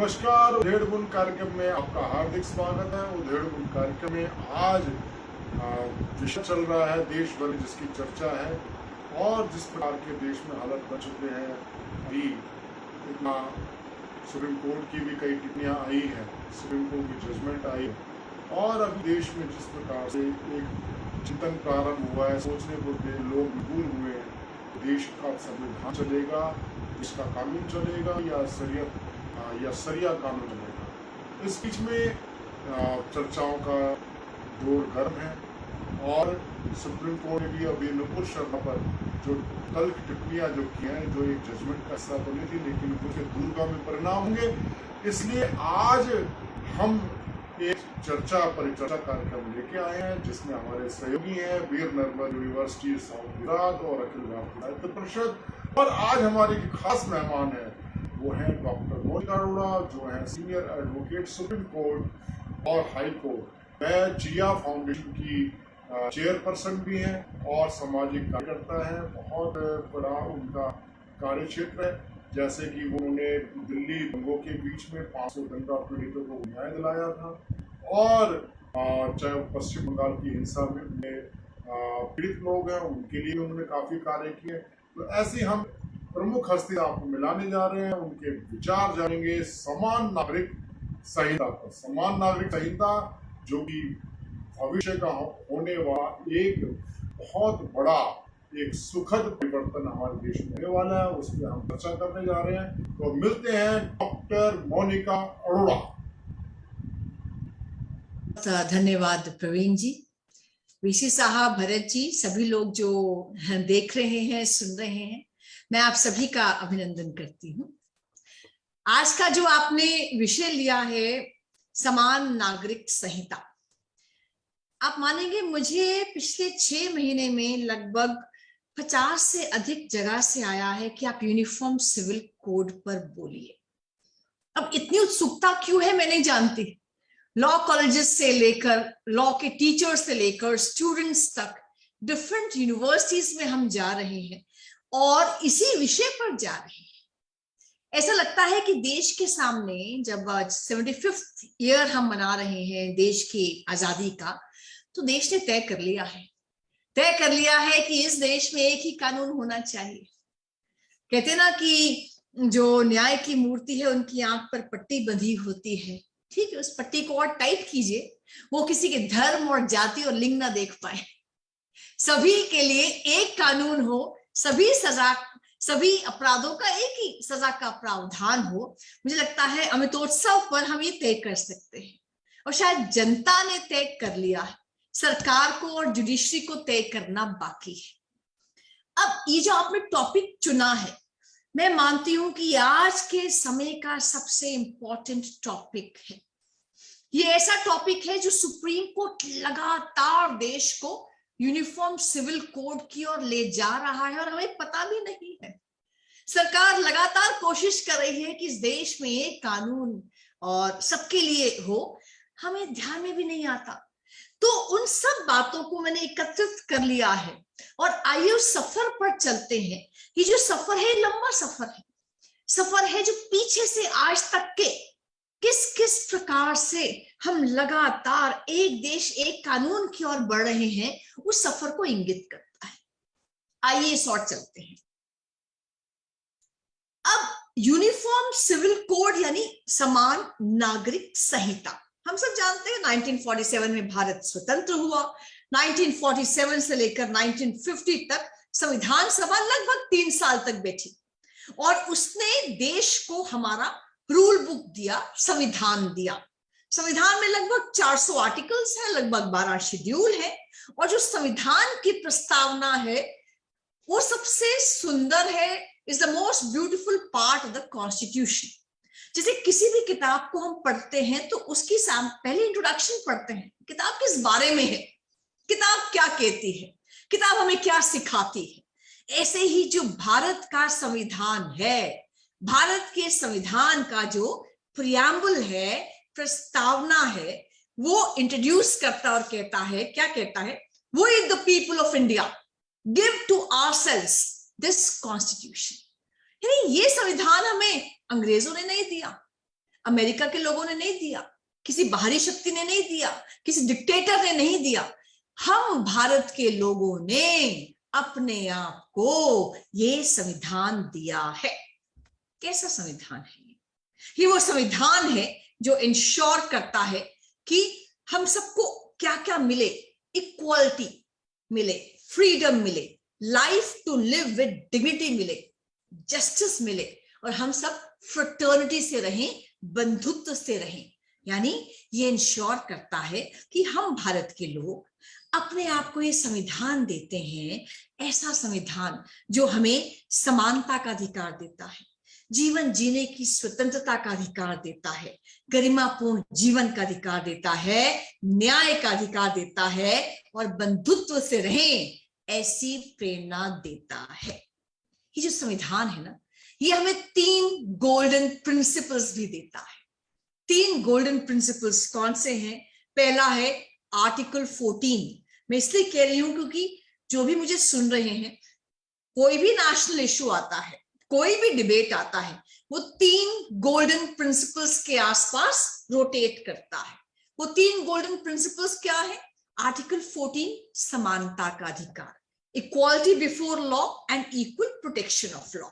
नमस्कार। उधेड़ बुन कार्यक्रम में आपका हार्दिक स्वागत है। उधेड़ बुन कार्यक्रम में आज विषय चल रहा है देश भर में, जिसकी चर्चा है और जिस प्रकार के देश में हालत बन चुके हैं। अभी इतना सुप्रीम कोर्ट की भी कई टिप्पणियां आई है, सुप्रीम कोर्ट की जजमेंट आई है और अभी देश में जिस प्रकार से एक चिंतन प्रारंभ हुआ है, सोचने को लोग मजबूर हुए हैं, देश का संविधान चलेगा, देश का कानून चलेगा या सरिया कानून चलेगा। इस बीच में चर्चाओं का दौर गर्म है और सुप्रीम कोर्ट ने भी अभी नुपुर शर्मा पर जो कल टिप्पणियां जो की हैं, जो एक जजमेंट का हिस्सा बनी थी, लेकिन उनके दूरगामी परिणाम होंगे। इसलिए आज हम एक परिचर्चा कार्यक्रम लेके आए हैं, जिसमें हमारे सहयोगी हैं वीर नर्मद यूनिवर्सिटी साउथ गुजरात और अखिल भारतीय साहित्य परिषद। और आज हमारे खास मेहमान है, वो हैं डॉक्टर मोनिका अरोड़ा, जो है सीनियर एडवोकेट सुप्रीम कोर्ट और हाई कोर्ट। वह जिया फाउंडेशन की चेयरपर्सन भी हैं और सामाजिक कार्यकर्ता हैं। बहुत बड़ा उनका कार्य क्षेत्र है, जैसे कि उन्होंने दिल्ली दंगों के बीच में 500 दंगा पीड़ितों को न्याय दिलाया था और चाहे पश्चिम बंगाल की हिंसा में पीड़ित लोग हैं, उनके लिए उन्होंने काफी कार्य किए। तो ऐसी हम प्रमुख हस्ती आपको मिलाने जा रहे हैं, उनके विचार जानेंगे समान नागरिक संहिता पर। समान नागरिक संहिता जो कि भविष्य का होने वाला एक बहुत बड़ा एक सुखद परिवर्तन हमारे देश में होने वाला है, उस पर हम चर्चा करने जा रहे हैं। तो मिलते हैं डॉक्टर मोनिका अरोड़ा। धन्यवाद प्रवीण जी, वीसी साहब, भरत जी, सभी लोग जो देख रहे हैं, सुन रहे हैं, मैं आप सभी का अभिनंदन करती हूँ। आज का जो आपने विषय लिया है, समान नागरिक संहिता, आप मानेंगे मुझे पिछले 6 महीने में लगभग 50 से अधिक जगह से आया है कि आप यूनिफॉर्म सिविल कोड पर बोलिए। अब इतनी उत्सुकता क्यों है मैं नहीं जानती। लॉ कॉलेजेस से लेकर लॉ के टीचर्स से लेकर स्टूडेंट्स तक डिफरेंट यूनिवर्सिटीज में हम जा रहे हैं और इसी विषय पर जा रहे हैं। ऐसा लगता है कि देश के सामने, जब 75th ईयर हम मना रहे हैं देश की आजादी का, तो देश ने तय कर लिया है कि इस देश में एक ही कानून होना चाहिए। कहते ना कि जो न्याय की मूर्ति है, उनकी आंख पर पट्टी बंधी होती है। ठीक है, उस पट्टी को और टाइट कीजिए, वो किसी के धर्म और जाति और लिंग ना देख पाए। सभी के लिए एक कानून हो, सभी अपराधों का एक ही सजा का प्रावधान हो। मुझे लगता है अमृतोत्सव पर हम ये तय कर सकते हैं और शायद जनता ने तय कर लिया है, सरकार को और जुडिशरी को तय करना बाकी है। अब ये जो आपने टॉपिक चुना है, मैं मानती हूं कि आज के समय का सबसे इंपॉर्टेंट टॉपिक है। ये ऐसा टॉपिक है जो सुप्रीम कोर्ट लगातार देश को यूनिफॉर्म सिविल कोड की ओर ले जा रहा है और हमें पता भी नहीं है। सरकार लगातार कोशिश कर रही है कि इस देश में एक कानून और सबके लिए हो, हमें ध्यान में भी नहीं आता। तो उन सब बातों को मैंने एकत्रित कर लिया है और आइए उस सफर पर चलते हैं। ये जो सफर है, लंबा सफर है जो पीछे से आज तक के किस प्रकार से हम लगातार एक देश एक कानून की ओर बढ़ रहे हैं, उस सफर को इंगित करता है। आइए इस ओर चलते हैं। अब यूनिफॉर्म सिविल कोड यानी समान नागरिक संहिता, हम सब जानते हैं 1947 में भारत स्वतंत्र हुआ। 1947 से लेकर 1950 तक संविधान सभा लगभग 3 साल तक बैठी और उसने देश को हमारा रूल बुक दिया, संविधान दिया। संविधान में लगभग 400 आर्टिकल्स हैं, लगभग 12 शेड्यूल है और जो संविधान की प्रस्तावना है वो सबसे सुंदर है, is the most beautiful part of the constitution. जैसे किसी भी किताब को हम पढ़ते हैं तो उसकी पहले इंट्रोडक्शन पढ़ते हैं, किताब किस बारे में है, किताब क्या कहती है, किताब हमें क्या सिखाती है। ऐसे ही जो भारत का संविधान है, भारत के संविधान का जो प्रियम्बल है, प्रस्तावना है, वो इंट्रोड्यूस करता और कहता है, क्या कहता है, we the people of India give to ourselves this constitution. यानी ये संविधान हमें अंग्रेजों ने नहीं दिया, अमेरिका के लोगों ने नहीं दिया, किसी बाहरी शक्ति ने नहीं दिया, किसी डिक्टेटर ने नहीं दिया, हम भारत के लोगों ने अपने आप को ये संविधान दिया है। कैसा संविधान है ये वो संविधान है जो इंश्योर करता है कि हम सबको क्या क्या मिले, इक्वालिटी मिले, फ्रीडम मिले, life to live with dignity मिले, जस्टिस मिले, और हम सब फ्रेटर्निटी से रहें, बंधुत्व से रहें। यानी ये इंश्योर करता है कि हम भारत के लोग अपने आप को ये संविधान देते हैं, ऐसा संविधान जो हमें समानता का अधिकार देता है, जीवन जीने की स्वतंत्रता का अधिकार देता है, गरिमापूर्ण जीवन का अधिकार देता है, न्याय का अधिकार देता है, और बंधुत्व से रहें ऐसी प्रेरणा देता है। ये जो संविधान है ना, ये हमें 3 गोल्डन प्रिंसिपल्स भी देता है। 3 गोल्डन प्रिंसिपल्स कौन से हैं? पहला है आर्टिकल 14। मैं इसलिए कह रही हूं क्योंकि जो भी मुझे सुन रहे हैं, कोई भी नेशनल इशू आता है, कोई भी डिबेट आता है, वो 3 गोल्डन प्रिंसिपल्स के आसपास रोटेट करता है। वो 3 गोल्डन प्रिंसिपल्स क्या है? आर्टिकल 14 समानता का अधिकार, equality before law and equal protection of law.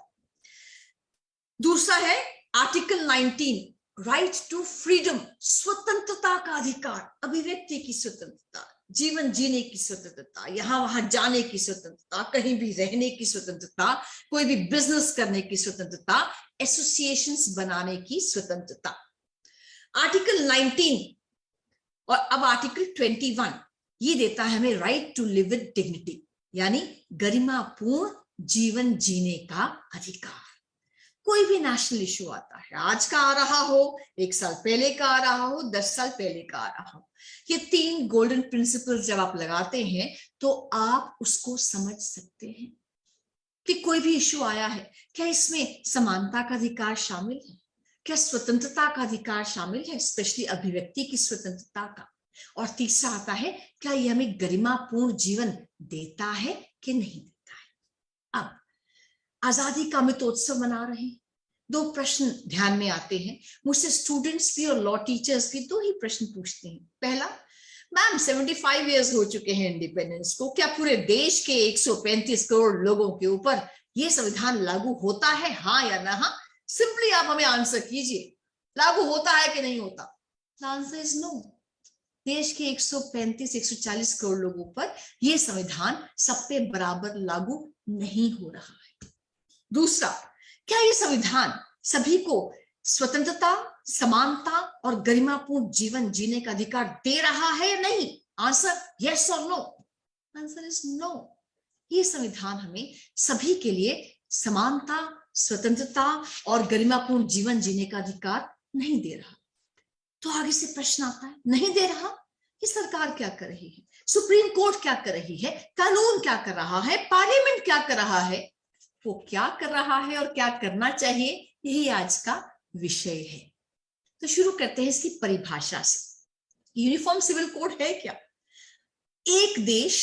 दूसरा है आर्टिकल 19 राइट टू फ्रीडम, स्वतंत्रता का अधिकार, अभिव्यक्ति की स्वतंत्रता, जीवन जीने की स्वतंत्रता, यहां वहां जाने की स्वतंत्रता, कहीं भी रहने की स्वतंत्रता, कोई भी बिजनेस करने की स्वतंत्रता, एसोसिएशंस बनाने की स्वतंत्रता। आर्टिकल 19 और अब आर्टिकल 21 ये देता है हमें right to live with dignity, यानी गरिमापूर्ण जीवन जीने का अधिकार। कोई भी नेशनल इशू आता है, आज का आ रहा हो, 1 साल पहले का आ रहा हो, 10 साल पहले का आ रहा हो, ये 3 गोल्डन प्रिंसिपल्स जब आप लगाते हैं तो आप उसको समझ सकते हैं कि कोई भी इशू आया है, क्या इसमें समानता का अधिकार शामिल है, क्या स्वतंत्रता का अधिकार शामिल है, स्पेशली अभिव्यक्ति की स्वतंत्रता का, और तीसरा आता है क्या ये हमें गरिमापूर्ण जीवन देता है कि नहीं देता है। अब आजादी का अमृतोत्सव मना रहे हैं, 2 प्रश्न ध्यान में आते हैं मुझसे, स्टूडेंट्स भी और लॉ टीचर्स भी 2 ही प्रश्न पूछते हैं। पहला, मैम 75 इयर्स हो चुके हैं इंडिपेंडेंस को, क्या पूरे देश के 135 करोड़ लोगों के ऊपर ये संविधान लागू होता है, हाँ या ना? हाँ, सिंपली आप हमें आंसर कीजिए, लागू होता है कि नहीं होता? The answer is no. देश के 135-140 करोड़ लोगों पर यह संविधान सब पे बराबर लागू नहीं हो रहा है। दूसरा, क्या ये संविधान सभी को स्वतंत्रता, समानता और गरिमापूर्ण जीवन जीने का अधिकार दे रहा है या नहीं? आंसर यस और नो। Answer is no. ये संविधान हमें सभी के लिए समानता, स्वतंत्रता और गरिमापूर्ण जीवन जीने का अधिकार नहीं दे रहा। तो आगे से प्रश्न आता है, नहीं दे रहा, ये सरकार क्या कर रही है, सुप्रीम कोर्ट क्या कर रही है, कानून क्या कर रहा है, पार्लियामेंट क्या कर रहा है? वो क्या कर रहा है और क्या करना चाहिए, यही आज का विषय है। तो शुरू करते हैं इसकी परिभाषा से। यूनिफॉर्म सिविल कोड है क्या? एक देश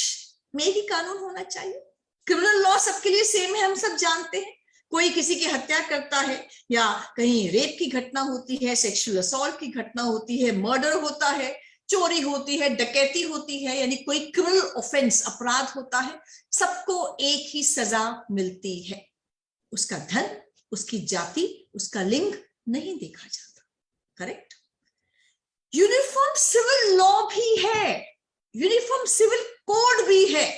में ही कानून होना चाहिए। क्रिमिनल लॉ सबके लिए सेम है, हम सब जानते हैं। कोई किसी की हत्या करता है या कहीं रेप की घटना होती है, सेक्सुअल असॉल्ट की घटना होती है, मर्डर होता है, चोरी होती है, डकैती होती है, यानी कोई क्रिमिनल ऑफेंस, अपराध होता है, सबको एक ही सजा मिलती है। उसका धन, उसकी जाति, उसका लिंग नहीं देखा जाता। करेक्ट? यूनिफॉर्म सिविल लॉ भी है, यूनिफॉर्म सिविल कोड भी है।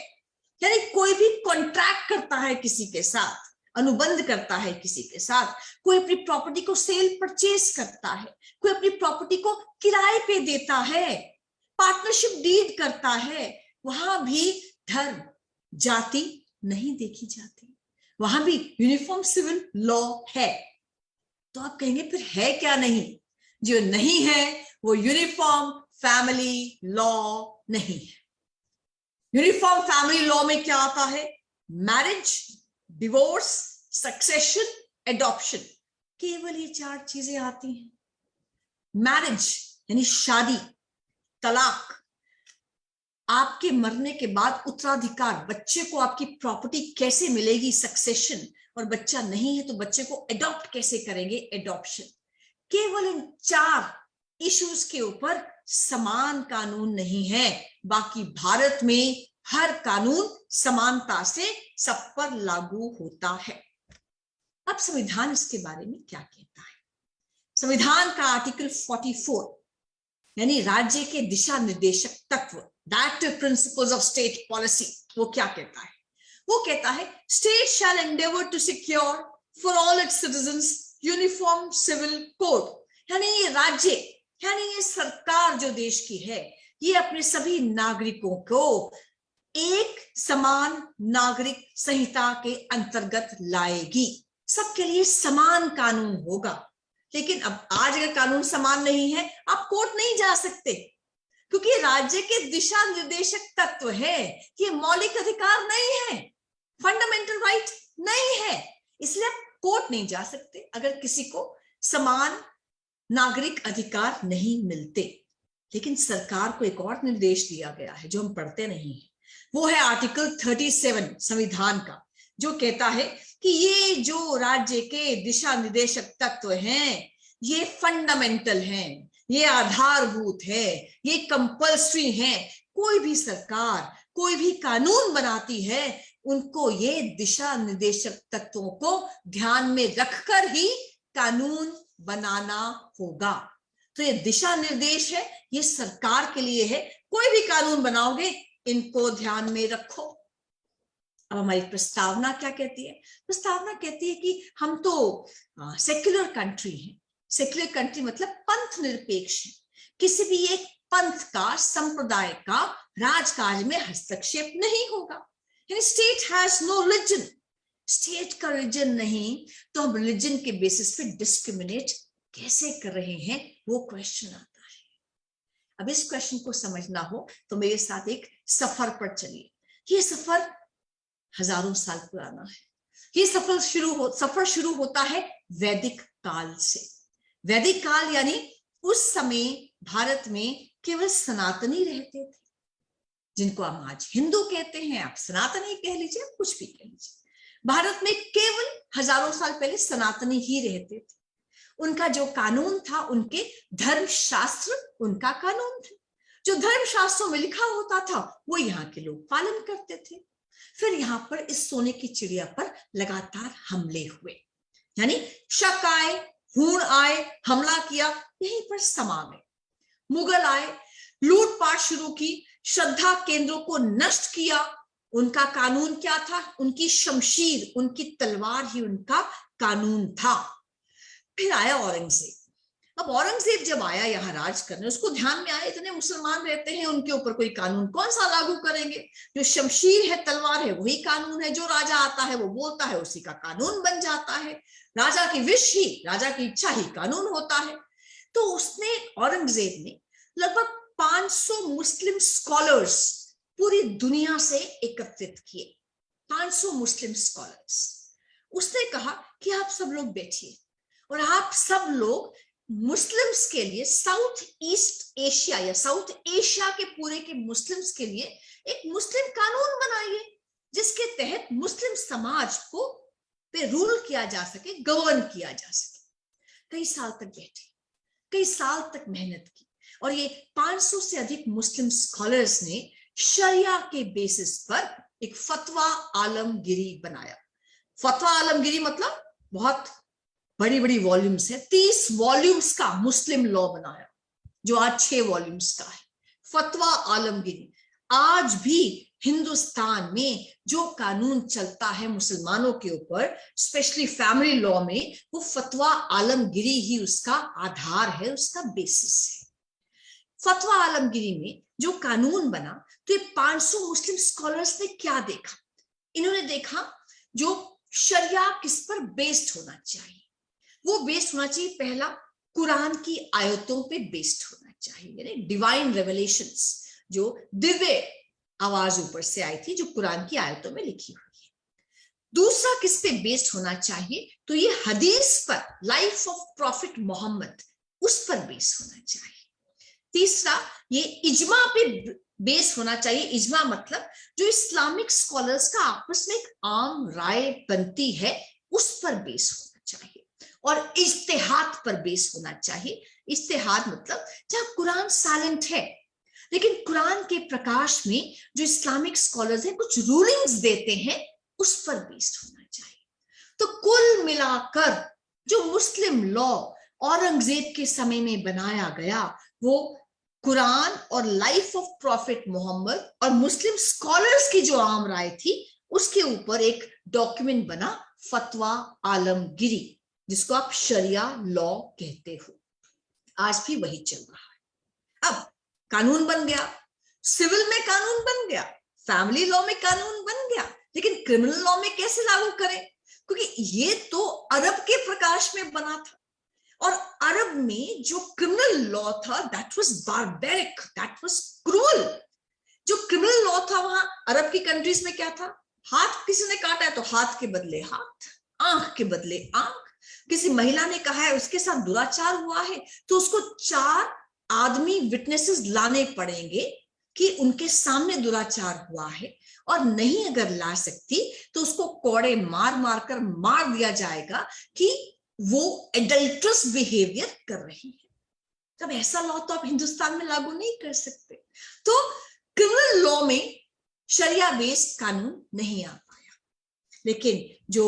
यानी कोई भी कॉन्ट्रैक्ट करता है किसी के साथ, अनुबंध करता है किसी के साथ, कोई अपनी प्रॉपर्टी को सेल परचेज करता है, कोई अपनी प्रॉपर्टी को किराए पे देता है, पार्टनरशिप डीड करता है, वहां भी धर्म, जाति नहीं देखी जाती, वहां भी यूनिफॉर्म सिविल लॉ है। तो आप कहेंगे फिर है क्या नहीं? जो नहीं है वो यूनिफॉर्म फैमिली लॉ नहीं है। यूनिफॉर्म फैमिली लॉ में क्या आता है? मैरिज, डिवोर्स, सक्सेशन, एडॉप्शन, केवल ये 4 चीजें आती हैं। मैरिज यानी शादी, तलाक, आपके मरने के बाद उत्तराधिकार, बच्चे को आपकी प्रॉपर्टी कैसे मिलेगी, सक्सेशन, और बच्चा नहीं है तो बच्चे को एडॉप्ट कैसे करेंगे, एडॉप्शन। केवल इन 4 इश्यूज के ऊपर समान कानून नहीं है, बाकी भारत में हर कानून समानता से सब पर लागू होता है। अब संविधान इसके बारे में क्या कहता है? संविधान का आर्टिकल 44 यानी राज्य के दिशा निर्देशक तत्व, directive principles of state policy, वो क्या कहता है? वो कहता है state shall endeavour to secure for all its citizens uniform civil code, यानी ये राज्य यानी ये सरकार जो देश की है, ये अपने सभी नागरिकों को एक समान नागरिक संहिता के अंतर्गत लाएगी, सबके लिए समान कानून होगा। लेकिन अब आज अगर कानून समान नहीं है, आप कोर्ट नहीं जा सकते, क्योंकि राज्य के दिशा निर्देशक तत्व है, ये मौलिक अधिकार नहीं है, फंडामेंटल राइट नहीं है, इसलिए आप कोर्ट नहीं जा सकते अगर किसी को समान नागरिक अधिकार नहीं मिलते। लेकिन सरकार को एक और निर्देश दिया गया है जो हम पढ़ते नहीं है, वो है आर्टिकल 37 संविधान का, जो कहता है कि ये जो राज्य के दिशा निर्देशक तत्व हैं, ये फंडामेंटल हैं, ये आधारभूत है, ये कंपल्सरी हैं। कोई भी सरकार कोई भी कानून बनाती है, उनको ये दिशा निर्देशक तत्वों को ध्यान में रखकर ही कानून बनाना होगा। तो ये दिशा निर्देश है, ये सरकार के लिए है, कोई भी कानून बनाओगे इनको ध्यान में रखो। अब हमारी प्रस्तावना क्या कहती है? प्रस्तावना कहती है कि हम तो सेक्युलर कंट्री हैं। सेक्युलर कंट्री मतलब पंथ निरपेक्ष है, किसी भी एक पंथ का, संप्रदाय का राजकाज में हस्तक्षेप नहीं होगा। यानी state has no religion, state का रिलीजन नहीं, तो हम रिलीजन के बेसिस पे डिस्क्रिमिनेट कैसे कर रहे हैं, वो क्वेश्चन आता है। अब इस क्वेश्चन को समझना हो तो मेरे साथ एक सफर पर चलिए। ये सफर हजारों साल पुराना है। ये सफर शुरू होता है वैदिक काल से। वैदिक काल यानी उस समय भारत में केवल सनातनी रहते थे, जिनको हम आज हिंदू कहते हैं, आप सनातनी कह लीजिए, कुछ भी कह लीजिए। भारत में केवल हजारों साल पहले सनातनी ही रहते थे। उनका जो कानून था, उनके धर्मशास्त्र उनका कानून था। जो धर्मशास्त्रों में लिखा होता था वो यहाँ के लोग पालन करते थे। फिर यहाँ पर इस सोने की चिड़िया पर लगातार हमले हुए, यानी शक आए, हूण आए, हमला किया, यहीं पर समा गए। मुगल आए, लूटपाट शुरू की, श्रद्धा केंद्रों को नष्ट किया। उनका कानून क्या था? उनकी शमशीर, उनकी तलवार ही उनका कानून था। फिर आया औरंगजेब। अब औरंगजेब जब आया यहाँ राज करने, उसको ध्यान में आया इतने मुसलमान रहते हैं, उनके ऊपर कोई कानून कौन सा लागू करेंगे? जो शमशीर है, तलवार है, वही कानून है। जो राजा आता है वो बोलता है, उसी का कानून बन जाता है। राजा की विश ही, राजा की इच्छा ही कानून होता है। तो उसने, औरंगजेब ने लगभग 500 मुस्लिम स्कॉलर्स पूरी दुनिया से एकत्रित किए। 500 मुस्लिम स्कॉलर्स। उसने कहा कि आप सब लोग बैठिए और आप सब लोग मुस्लिम्स के लिए, साउथ ईस्ट एशिया या साउथ एशिया के पूरे के मुस्लिम्स के लिए एक मुस्लिम कानून बनाइए, जिसके तहत मुस्लिम समाज को पे रूल किया जा सके, गवर्न किया जा सके। कई साल तक बैठे, कई साल तक मेहनत की, और ये 500 से अधिक मुस्लिम स्कॉलर्स ने शरिया के बेसिस पर एक फतवा आलमगिरी बनाया। फतवा आलमगिरी मतलब बहुत बड़ी बड़ी वॉल्यूम्स है, 30 वॉल्यूम्स का मुस्लिम लॉ बनाया, जो आज 6 वॉल्यूम्स का है। फतवा आलमगिरी। आज भी हिंदुस्तान में जो कानून चलता है मुसलमानों के ऊपर, स्पेशली फैमिली लॉ में, वो फतवा आलमगिरी ही उसका आधार है, उसका बेसिस है। फतवा आलमगिरी में जो कानून बना, तो ये 500 मुस्लिम स्कॉलर्स ने क्या देखा? इन्होंने देखा जो शरिया किस पर बेस्ड होना चाहिए। वो बेस्ड होना चाहिए, पहला, कुरान की आयतों पे बेस्ड होना चाहिए, यानी डिवाइन रेवलेशंस, जो दिव्य आवाज ऊपर से आई थी, जो कुरान की आयतों में लिखी हुई है। दूसरा किस पे बेस्ड होना चाहिए? तो ये हदीस पर, लाइफ ऑफ प्रॉफिट मोहम्मद, उस पर बेस्ड होना चाहिए। तीसरा, ये इजमा पे बेस्ड होना चाहिए। इजमा मतलब जो इस्लामिक स्कॉलर्स का आपस में एक आम राय बनती है, उस पर बेस्ड होना चाहिए। और इज्तिहाद पर बेस होना चाहिए। इज्तिहाद मतलब जहां कुरान साइलेंट है, लेकिन कुरान के प्रकाश में जो इस्लामिक स्कॉलर्स हैं कुछ रूलिंग्स देते हैं, उस पर बेस्ड होना चाहिए। तो कुल मिलाकर जो मुस्लिम लॉ औरंगजेब के समय में बनाया गया, वो कुरान और लाइफ ऑफ प्रॉफिट मोहम्मद और मुस्लिम स्कॉलर्स की जो आम राय थी, उसके ऊपर एक डॉक्यूमेंट बना, फतवा आलमगिरी, जिसको आप शरिया लॉ कहते हो। आज भी वही चल रहा है। अब कानून बन गया, सिविल में कानून बन गया, फैमिली लॉ में कानून बन गया, लेकिन क्रिमिनल लॉ में कैसे लागू करें? क्योंकि ये तो अरब के प्रकाश में बना था, और अरब में जो क्रिमिनल लॉ था that was barbaric, that was cruel. जो क्रिमिनल लॉ था वहां अरब की कंट्रीज में क्या था? हाथ किसी ने काटा है तो हाथ के बदले हाथ, आंख के बदले आंख। किसी महिला ने कहा है उसके साथ दुराचार हुआ है तो उसको 4 आदमी विटनेसेस लाने पड़ेंगे कि उनके सामने दुराचार हुआ है, और नहीं अगर ला सकती तो उसको कोड़े मार मार कर मार दिया जाएगा कि वो एडल्ट्रस बिहेवियर कर रही है। तब ऐसा लॉ तो आप हिंदुस्तान में लागू नहीं कर सकते। तो क्रिमिनल लॉ में शरिया बेस्ड कानून नहीं आ पाया, लेकिन जो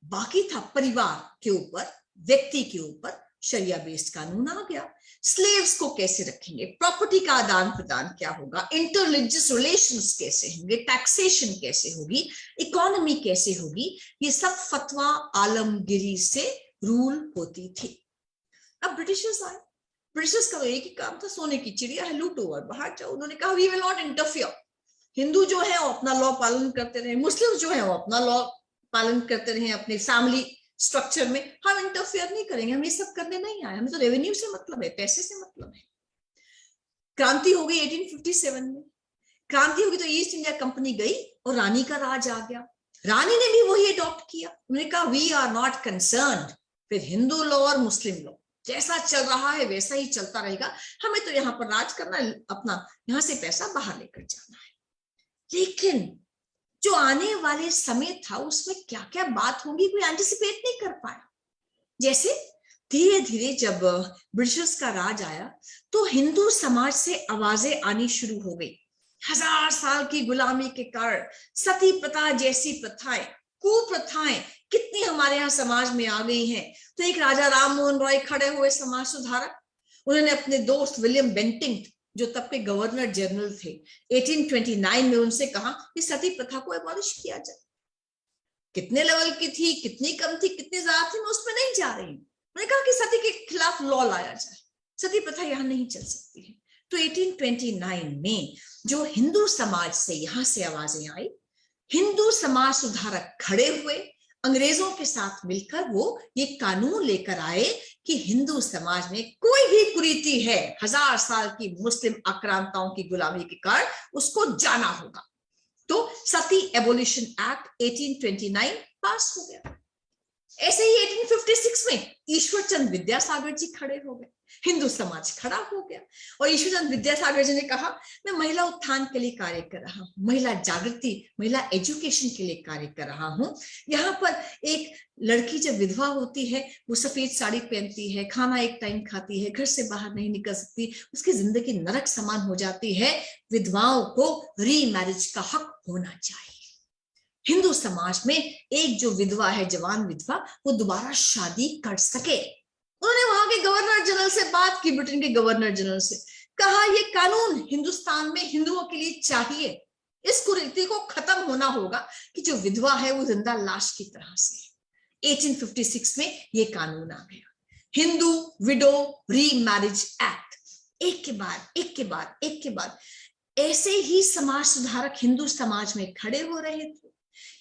बाकी था परिवार के ऊपर, व्यक्ति के ऊपर शरिया बेस्ड कानून आ गया। स्लेव्स को कैसे रखेंगे, प्रॉपर्टी का आदान प्रदान क्या होगा, इंटररिलीजियस रिलेशंस कैसे होंगे, टैक्सेशन कैसे होगी, इकोनॉमी कैसे होगी, ये सब फतवा आलमगिरी से रूल होती थी। अब ब्रिटिशर्स आए, ब्रिटिशर्स का एक ही काम था, सोने की चिड़िया है, लूटो और बाहर जाओ। उन्होंने कहा we will not interfere. Hindu जो है वो अपना लॉ पालन करते रहे, मुस्लिम जो है वो अपना लॉ पालन करते रहे अपने फैमिली स्ट्रक्चर में, हम इंटरफेयर नहीं करेंगे, हम ये सब करने नहीं आए, हमें तो रेवेन्यू से मतलब है, पैसे से मतलब है। क्रांति हो गई 1857 में। क्रांति होगी तो ईस्ट इंडिया कंपनी गई और रानी का राज आ गया। रानी ने भी वही अडॉप्ट किया, उन्होंने कहा we are not concerned with Hindu law और मुस्लिम लॉ, जैसा चल रहा है वैसा ही चलता रहेगा, हमें तो यहाँ पर राज करना है, अपना यहाँ से पैसा बाहर लेकर जाना है। लेकिन जो आने वाले समय था उसमें क्या क्या बात होगी कोई एंटिसिपेट नहीं कर पाया। जैसे धीरे धीरे जब ब्रिटिशर्स का राज आया तो हिंदू समाज से आवाजें आनी शुरू हो गई। 1000 साल की गुलामी के कारण सती प्रथा जैसी प्रथाएं, कुप्रथाएं कितनी हमारे यहाँ समाज में आ गई हैं। तो एक राजा राम मोहन रॉय खड़े हुए समाज सुधारक, उन्होंने अपने दोस्त विलियम बेंटिंग जो तब के गवर्नर जनरल थे 1829 में उनसे कहा कि सती प्रथा को एबॉलिश किया जाए। कितने लेवल की थी, कितनी कम थी, कितनी ज्यादा थी, मैं उसमें नहीं जा रही हूं। मैंने कहा कि सती के खिलाफ लॉ लाया जाए, सती प्रथा यहां नहीं चल सकती है। तो 1829 में जो हिंदू समाज से यहां से आवाजें आई, हिंदू समाज सुधारक खड़े हुए, अंग्रेजों के साथ मिलकर वो ये कानून लेकर आए कि हिंदू समाज में कोई भी कुरीति है 1000 साल की मुस्लिम आक्रांताओं की गुलामी के कारण, उसको जाना होगा। तो सती एबोलिशन एक्ट 1829 पास हो गया। ऐसे ही 1856 में ईश्वर चंद विद्यासागर जी खड़े हो गए, हिंदू समाज खड़ा हो गया, और ईश्वर चंद विद्यासागर जी ने कहा मैं महिला उत्थान के लिए कार्य कर रहा हूँ, महिला जागृति, महिला एजुकेशन के लिए कार्य कर रहा हूँ। यहाँ पर एक लड़की जब विधवा होती है वो सफेद साड़ी पहनती है, खाना एक टाइम खाती है, घर से बाहर नहीं निकल सकती, उसकी जिंदगी नरक समान हो जाती है। विधवाओं को रीमैरिज का हक होना चाहिए। हिंदू समाज में एक जो विधवा है, जवान विधवा, वो दोबारा शादी कर सके। उन्होंने वहां के गवर्नर जनरल से बात की, ब्रिटेन के गवर्नर जनरल से, कहा ये कानून हिंदुस्तान में हिंदुओं के लिए चाहिए, इस कुरीति को खत्म होना होगा कि जो विधवा है वो जिंदा लाश की तरह से। 1856 में ये कानून आ गया, हिंदू विडो रीमैरिज एक्ट। एक के बाद एक के बाद एक के बाद ऐसे ही समाज सुधारक हिंदू समाज में खड़े हो रहे थे।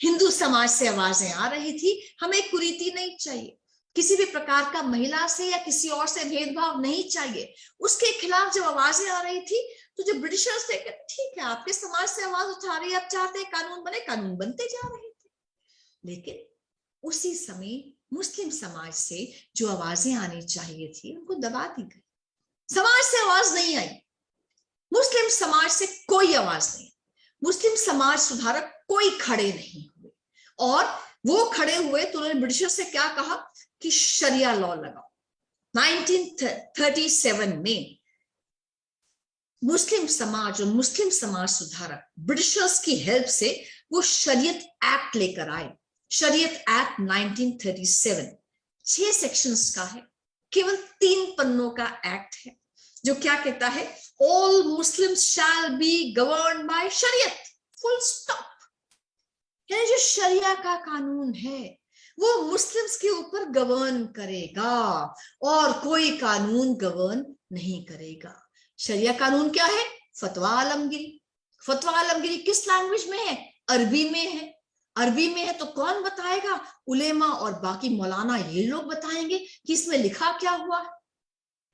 हिंदू समाज से आवाजें आ रही थी, हमें कुरीति नहीं चाहिए, किसी भी प्रकार का महिला से या किसी और से भेदभाव नहीं चाहिए। उसके खिलाफ जब आवाजें आ रही थी तो जब ब्रिटिशर्स थे, ठीक है आपके समाज से आवाज उठा रही है, आप चाहते हैं कानून बने, कानून बनते जा रहे थे। लेकिन उसी समय मुस्लिम समाज से जो आवाजें आनी चाहिए थी उनको दबा दी गई। समाज से आवाज नहीं आई, मुस्लिम समाज से कोई आवाज नहीं, मुस्लिम समाज सुधारक कोई खड़े नहीं हुए। और वो खड़े हुए तो उन्होंने ब्रिटिशर्स से क्या कहा कि शरिया लॉ लगाओ। 1937 में मुस्लिम समाज और मुस्लिम समाज सुधारक ब्रिटिशर्स की हेल्प से वो शरीयत एक्ट लेकर आए। शरीयत एक्ट 1937 6 सेक्शंस का है, केवल 3 पन्नों का एक्ट है, जो क्या कहता है, all Muslims shall be governed bye शरीयत, फुल स्टॉप। यानी जो शरिया का कानून है वो मुस्लिम्स के ऊपर गवर्न करेगा और कोई कानून गवर्न नहीं करेगा। शरिया कानून क्या है? फतवा आलमगिरी। फतवा आलमगिरी किस लैंग्वेज में है? अरबी में है। अरबी में है तो कौन बताएगा? उलेमा और बाकी मौलाना, ये लोग बताएंगे कि इसमें लिखा क्या हुआ है।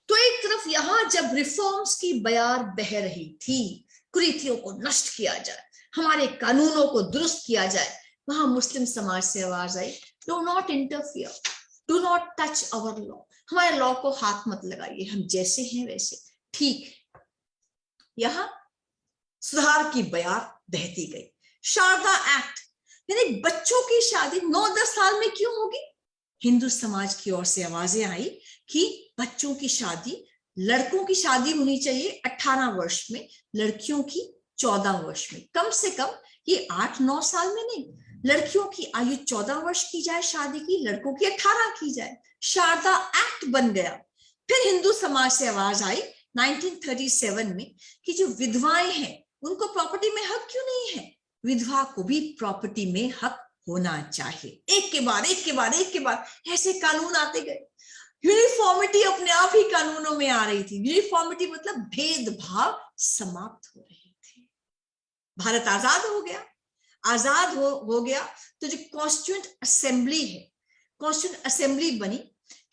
तो एक तरफ यहां जब रिफॉर्म्स की बयार बह रही थी, कुरीतियों को नष्ट किया जाए, हमारे कानूनों को दुरुस्त किया जाए, वहां मुस्लिम समाज से आवाज आई, do not interfere, do not touch our law, हमारे लॉ को हाथ मत लगाइए, हम जैसे हैं वैसे ठीक है। यहां सुधार की बयार बहती गई। शारदा एक्ट, यानी बच्चों की शादी 9-10 साल में क्यों होगी? हिंदू समाज की ओर से आवाजें आई कि बच्चों की शादी, लड़कों की शादी होनी चाहिए 18 वर्ष में, लड़कियों की 14 वर्ष में, कम से कम ये 8-9 साल में नहीं। लड़कियों की आयु 14 वर्ष की जाए शादी की, लड़कों की 18 की जाए। शारदा एक्ट बन गया। फिर हिंदू समाज से आवाज आई 1937 में कि जो विधवाएं हैं उनको प्रॉपर्टी में हक क्यों नहीं है? विधवा को भी प्रॉपर्टी में हक होना चाहिए। एक के बाद ऐसे कानून आते गए। यूनिफॉर्मिटी अपने आप ही कानूनों में आ रही थी। यूनिफॉर्मिटी मतलब भेदभाव समाप्त हो रहे थे। भारत आजाद हो गया। आजाद हो गया तो जो कॉन्स्टिट्यूएंट असेंबली है, कॉन्स्टिट्यूएंट असेंबली बनी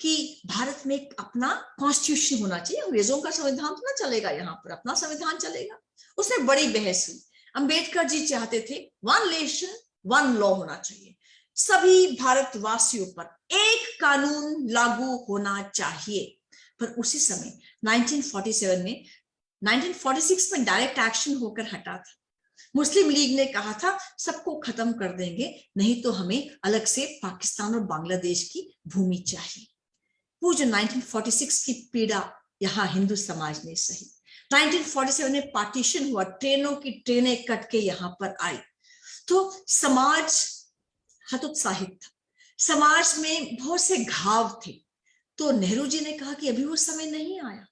कि भारत में एक अपना कॉन्स्टिट्यूशन होना चाहिए। अंग्रेजों का संविधान तो ना चलेगा, यहाँ पर अपना संविधान चलेगा। उसमें बड़ी बहस हुई। अंबेडकर जी चाहते थे 1 नेशन 1 लॉ होना चाहिए, सभी भारतवासियों पर एक कानून लागू होना चाहिए। पर उसी समय 1947 में 1946 में डायरेक्ट एक्शन होकर हटा था। मुस्लिम लीग ने कहा था सबको खत्म कर देंगे, नहीं तो हमें अलग से पाकिस्तान और बांग्लादेश की भूमि चाहिए। वो जो 1946 की पीड़ा यहाँ हिंदू समाज ने सही। 1947 में पार्टीशन हुआ, ट्रेनों की ट्रेनें कट के यहाँ पर आई, तो समाज हतोत्साहित था। समाज में बहुत से घाव थे। तो नेहरू जी ने कहा कि अभी वो समय नहीं आया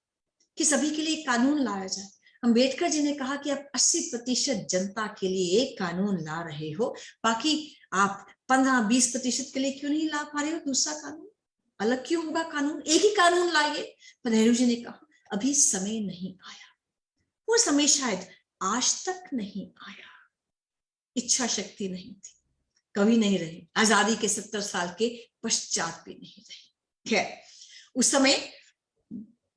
कि सभी के लिए कानून लाया जाए। अंबेडकर जी ने कहा कि आप 80% जनता के लिए एक कानून ला रहे हो, बाकी आप 15-20% के लिए क्यों नहीं ला पा रहे हो दूसरा कानून? अलग क्यों होगा कानून? एक ही कानून लाइए। पर नेहरू जी ने कहा अभी समय नहीं आया। वो समय शायद आज तक नहीं आया। इच्छा शक्ति नहीं थी, कभी नहीं रही। आजादी के 70 साल के पश्चात भी नहीं रही। खैर, उस समय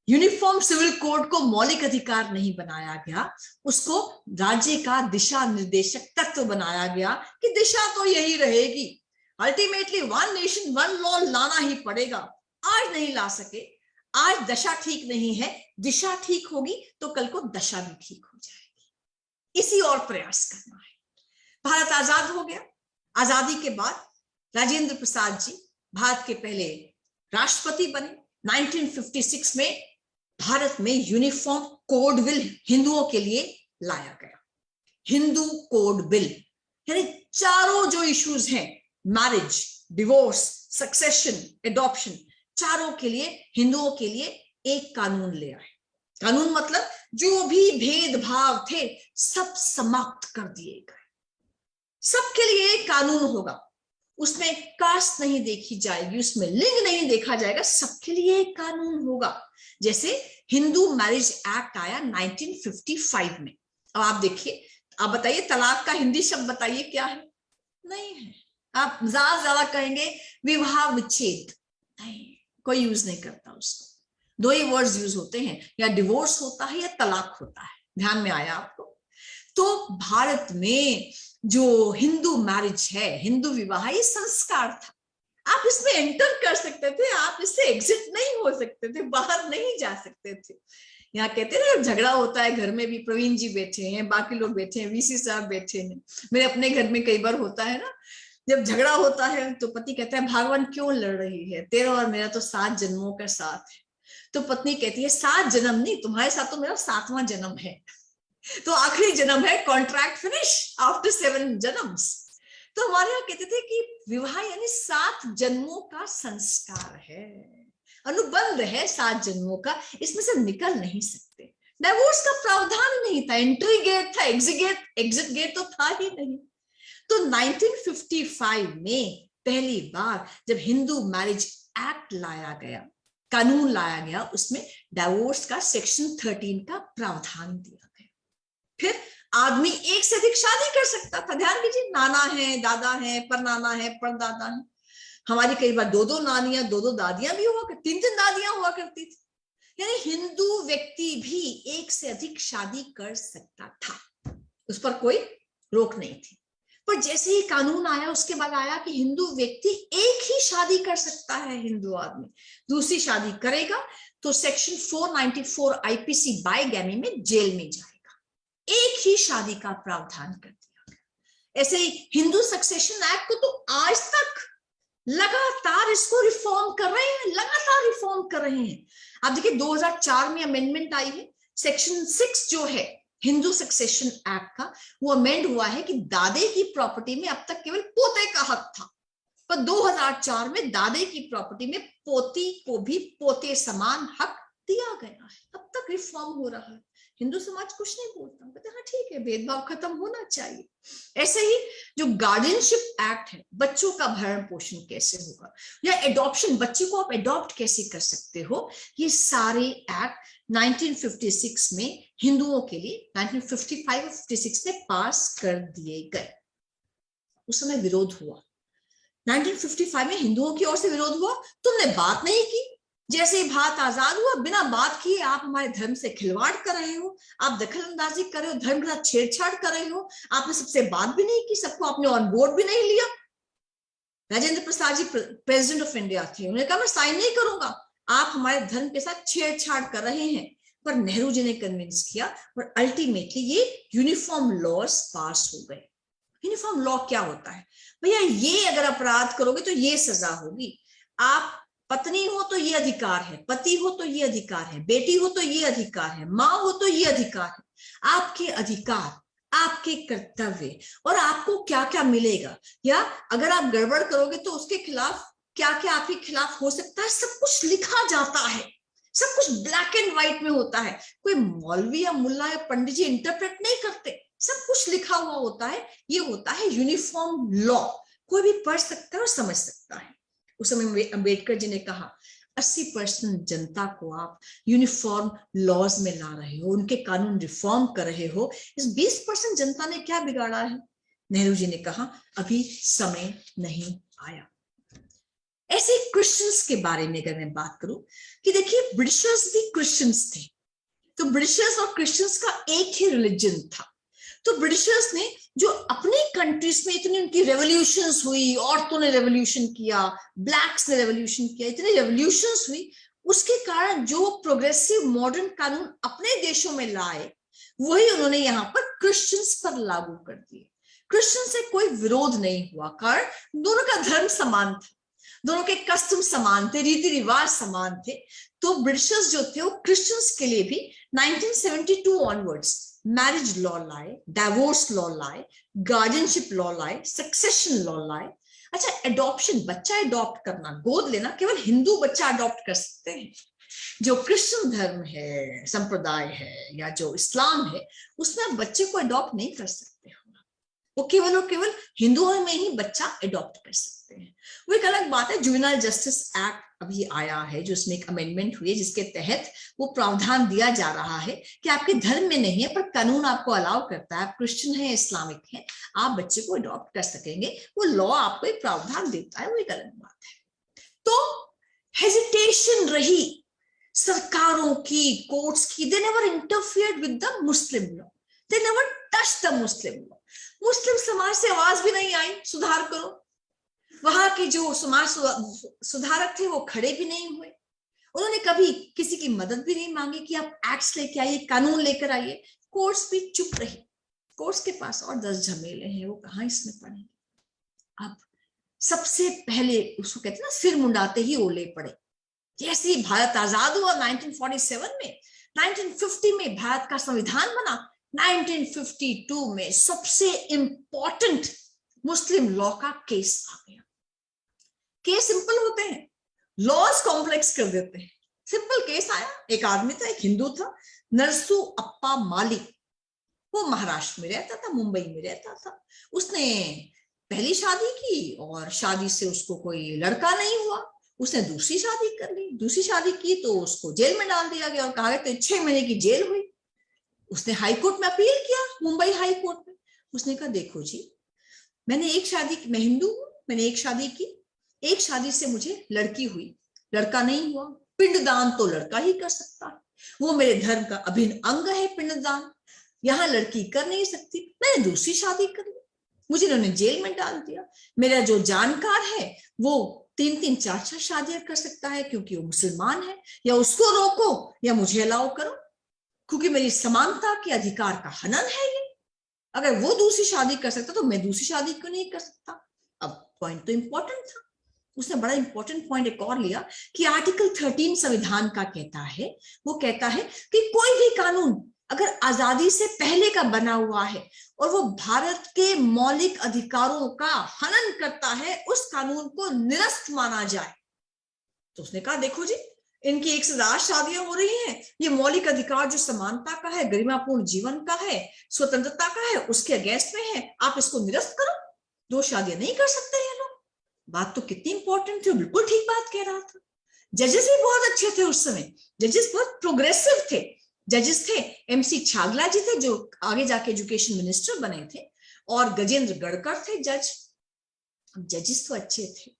यूनिफॉर्म सिविल कोड को मौलिक अधिकार नहीं बनाया गया, उसको राज्य का दिशा निर्देशक तत्व बनाया गया कि दिशा तो यही रहेगी, अल्टीमेटली 1 नेशन 1 लॉ लाना ही पड़ेगा। आज नहीं ला सके, आज दशा ठीक नहीं है, दिशा ठीक होगी तो कल को दशा भी ठीक हो जाएगी। इसी और प्रयास करना है। भारत आजाद हो गया। आजादी के बाद राजेंद्र प्रसाद जी भारत के पहले राष्ट्रपति बने। 1956 में भारत में यूनिफॉर्म कोड बिल हिंदुओं के लिए लाया गया। हिंदू कोड बिल, यानी चारों जो इश्यूज हैं, मैरिज, डिवोर्स, सक्सेशन, एडॉप्शन, चारों के लिए, हिंदुओं के लिए एक कानून ले आए। कानून मतलब जो भी भेदभाव थे सब समाप्त कर दिए गए। सबके लिए एक कानून होगा, उसमें कास्ट नहीं देखी जाएगी, उसमें लिंग नहीं देखा जाएगा, सबके लिए एक कानून होगा। जैसे हिंदू मैरिज एक्ट आया 1955 में। अब आप देखिए, आप बताइए तलाक का हिंदी शब्द बताइए क्या है? नहीं है। आप ज्यादा कहेंगे विवाह विच्छेद, नहीं, कोई यूज नहीं करता उसको। 2 ही वर्ड्स यूज होते हैं, या डिवोर्स होता है या तलाक होता है। ध्यान में आया आपको? तो भारत में जो हिंदू मैरिज है, हिंदू विवाह, ये संस्कार था। आप इसमें एंटर कर सकते थे, आप इससे एग्जिट नहीं हो सकते थे, बाहर नहीं जा सकते थे। यहाँ कहते हैं ना झगड़ा होता है घर में भी, प्रवीण जी बैठे हैं, बाकी लोग बैठे हैं, वीसी साहब बैठे हैं, मेरे अपने घर में कई बार होता है ना, जब झगड़ा होता है तो पति कहता है भगवान क्यों लड़ रही है, तेरा और मेरा तो 7 जन्मों का साथ है। तो पत्नी कहती है 7 जन्म नहीं, तुम्हारे साथ तो मेरा 7वां जन्म है, तो आखिरी जन्म है, कॉन्ट्रैक्ट फिनिश आफ्टर 7 जन्म्स। तो हमारे यहाँ कहते थे कि विवाह यानी 7 जन्मों का संस्कार है, अनुबंध है 7 जन्मों का, इसमें से निकल नहीं सकते। डाइवोर्स का प्रावधान नहीं था, एंट्री गेट था, एग्जिट गेट तो था ही नहीं। तो 1955 में पहली बार जब हिंदू मैरिज एक्ट लाया गया, कानून लाया गया, उसमें डाइवोर्स का सेक्शन 13 का प्रावधान दिया गया। फिर आदमी एक से अधिक शादी कर सकता था। ध्यान दीजिए, नाना है, दादा है, परनाना है, परदादा है। हमारी कई बार 2-2 नानियां, 2-2 दादियां भी हुआ करती, 3-3 दादियां हुआ करती थी। यानी हिंदू व्यक्ति भी एक से अधिक शादी कर सकता था, उस पर कोई रोक नहीं थी। पर जैसे ही कानून आया उसके बाद आया कि हिंदू व्यक्ति एक ही शादी कर सकता है। हिंदू आदमी दूसरी शादी करेगा तो सेक्शन 494 आईपीसी बाइगैमी में जेल में जाएगा। एक ही शादी का प्रावधान कर दिया गया। ऐसे ही हिंदू सक्सेशन एक्ट को तो आज तक लगातार इसको रिफॉर्म कर रहे हैं, लगातार रिफॉर्म कर रहे हैं। आप देखिए 2004 में अमेंडमेंट आई है, सेक्शन 6 जो है हिंदू सक्सेशन एक्ट का, वो अमेंड हुआ है कि दादे की प्रॉपर्टी में अब तक केवल पोते का हक था, पर 2004 में दादे की प्रॉपर्टी में पोती को भी पोते समान हक दिया गया है। अब तक रिफॉर्म हो रहा है। हिंदू समाज कुछ नहीं बोलता, कहते हाँ ठीक है, भेदभाव खत्म होना चाहिए। ऐसे ही जो गार्डियनशिप एक्ट है, बच्चों का भरण पोषण कैसे होगा, या एडॉप्शन, बच्चे को आप एडॉप्ट कैसे कर सकते हो, ये सारे एक्ट 1956 में हिंदुओं के लिए 1955-56 में पास कर दिए गए। उस समय विरोध हुआ, 1955 में हिंदुओं की ओर से विरोध हुआ, तुमने बात नहीं की। जैसे ही भारत आजाद हुआ, बिना बात किए आप हमारे धर्म से खिलवाड़ कर रहे हो, आप दखल अंदाजी कर रहे हो, धर्म के साथ छेड़छाड़ कर रहे हो। आपने सबसे बात भी नहीं की, सबको आपने ऑन बोर्ड भी नहीं लिया। Rajendra Prasad ji president of India थे, उन्होंने कहा मैं साइन नहीं करूंगा, आप हमारे धर्म के साथ छेड़छाड़ कर रहे हैं। पर नेहरू जी ने कन्विंस किया और अल्टीमेटली ये यूनिफॉर्म लॉज पास हो गए। यूनिफॉर्म लॉ क्या होता है भैया, ये अगर अपराध करोगे तो ये सजा होगी। आप पत्नी हो तो ये अधिकार है, पति हो तो ये अधिकार है, बेटी हो तो ये अधिकार है, माँ हो तो ये अधिकार है। आपके अधिकार, आपके कर्तव्य और आपको क्या क्या मिलेगा, या अगर आप गड़बड़ करोगे तो उसके खिलाफ क्या क्या आपके खिलाफ हो सकता है, सब कुछ लिखा जाता है। सब कुछ ब्लैक एंड व्हाइट में होता है। कोई मौलवी या मुल्ला या पंडित जी इंटरप्रेट नहीं करते, सब कुछ लिखा हुआ होता है। ये होता है यूनिफॉर्म लॉ, कोई भी पढ़ सकता है और समझ सकता है। उस समय अंबेडकर जी ने कहा 80% जनता को आप यूनिफॉर्म लॉज में ला रहे हो, उनके कानून रिफॉर्म कर रहे हो, इस 20% जनता ने क्या बिगाड़ा है। नेहरू जी ने कहा अभी समय नहीं आया। ऐसे क्रिश्चियंस के बारे में अगर मैं बात करूं कि देखिए ब्रिटिशर्स भी क्रिश्चियंस थे, तो ब्रिटिशर्स और क्रिश्चियंस का एक ही रिलीजन था। तो ब्रिटिशर्स ने जो अपनी कंट्रीज में इतनी उनकी रेवोल्यूशंस हुई, औरतों ने रेवोल्यूशन किया, ब्लैक्स ने रेवोल्यूशन किया, इतनी रेवोल्यूशंस हुई, उसके कारण जो प्रोग्रेसिव मॉडर्न कानून अपने देशों में लाए वही उन्होंने यहाँ पर क्रिश्चियंस पर लागू कर दिए। क्रिश्चियन से कोई विरोध नहीं हुआ, कारण दोनों का धर्म समान था, दोनों के कस्टम समान थे, रीति रिवाज समान थे। तो ब्रिटिशर्स जो थे वो क्रिश्चियंस के लिए भी 1972 ऑनवर्ड्स मैरिज लॉ लाए, डाइवोर्स लॉ लाए, गार्डियनशिप लॉ लाए, सक्सेशन लॉ लाए। अच्छा, एडॉप्शन, बच्चा एडॉप्ट करना, गोद लेना, केवल हिंदू बच्चा अडॉप्ट कर सकते हैं। जो क्रिश्चियन धर्म है, संप्रदाय है, या जो इस्लाम है, उसमें आप बच्चे को अडॉप्ट नहीं कर सकते हो। वो केवल और केवल हिंदुओं में ही बच्चा अडॉप्ट कर सकते हैं। वो एक अलग बात है। जुवेनाइल जस्टिस एक्ट अभी आया है, जो उसमें एक अमेंडमेंट हुई है, जिसके तहत वो प्रावधान दिया जा रहा है कि आपके धर्म में नहीं है पर कानून आपको अलाउ करता है, आप क्रिश्चियन है, इस्लामिक है, आप बच्चे को अडॉप्ट कर सकेंगे। वो लॉ आपको एक प्रावधान देता है, वो एक अलग बात है। तो हेजिटेशन रही सरकारों की, कोर्ट्स की, they never interfered with the Muslim law, they never touch the Muslim law. Muslim समाज से आवाज भी नहीं आई सुधार करो। वहां के जो समाज सुधारक थे वो खड़े भी नहीं हुए, उन्होंने कभी किसी की मदद भी नहीं मांगी कि आप एक्ट्स लेके आइए, कानून लेकर आइए। कोर्ट्स भी चुप रही। कोर्ट्स के पास और 10 झमेले हैं, वो कहां इसमें पड़ेंगे। अब सबसे पहले उसको कहते हैं ना, सिर मुंडाते ही ओले पड़े। जैसे ही भारत आजाद हुआ 1947 में, 1950 में भारत का संविधान बना, 1952 में सबसे इंपॉर्टेंट मुस्लिम लॉ का केस आ गया। केस सिंपल होते हैं, लॉज कॉम्प्लेक्स कर देते हैं। सिंपल केस आया, एक आदमी था, एक हिंदू था, नरसू अप्पा माली। वो महाराष्ट्र में रहता था, मुंबई में रहता था। उसने पहली शादी की और शादी से उसको कोई लड़का नहीं हुआ। उसने दूसरी शादी कर ली, दूसरी शादी की तो उसको जेल में डाल दिया गया और कहा गया तो 6 महीने की जेल हुई। उसने हाई कोर्ट में अपील किया, मुंबई हाई कोर्ट में। उसने कहा देखो जी, मैंने एक शादी, मैं हिंदू हूं, मैंने एक शादी की, एक शादी से मुझे लड़की हुई, लड़का नहीं हुआ। पिंडदान तो लड़का ही कर सकता है, वो मेरे धर्म का अभिन्न अंग है पिंडदान, यहां लड़की कर नहीं सकती। मैंने दूसरी शादी कर ली, मुझे इन्होंने जेल में डाल दिया। मेरा जो जानकार है वो 3-3, 4-4 शादियां कर सकता है क्योंकि वो मुसलमान है। या उसको रोको या मुझे अलाउ करो, क्योंकि मेरी समानता के अधिकार का हनन है ये। अगर वो दूसरी शादी कर सकता तो मैं दूसरी शादी क्यों नहीं कर सकता? अब पॉइंट तो इंपॉर्टेंट था। उसने बड़ा इंपॉर्टेंट पॉइंट एक और लिया कि आर्टिकल 13 संविधान का कहता है, वो कहता है कि कोई भी कानून अगर आजादी से पहले का बना हुआ है और वो भारत के मौलिक अधिकारों का हनन करता है, उस कानून को निरस्त माना जाए। तो उसने कहा देखो जी, इनकी 110 शादियां हो रही हैं, ये मौलिक अधिकार जो समानता का है, गरिमापूर्ण जीवन का है, स्वतंत्रता का है, उसके अगेंस्ट में है। आप इसको निरस्त करो, 2 शादियां नहीं कर सकते ये लोग। बात तो कितनी इंपॉर्टेंट थी, बिल्कुल ठीक बात कह रहा था। जजेस भी बहुत अच्छे थे उस समय, जजेस बहुत प्रोग्रेसिव थे। जजेस थे MC छागला जी थे जो आगे जाके एजुकेशन मिनिस्टर बने थे, और गजेंद्र गढ़कर थे जज। जजेस तो अच्छे थे,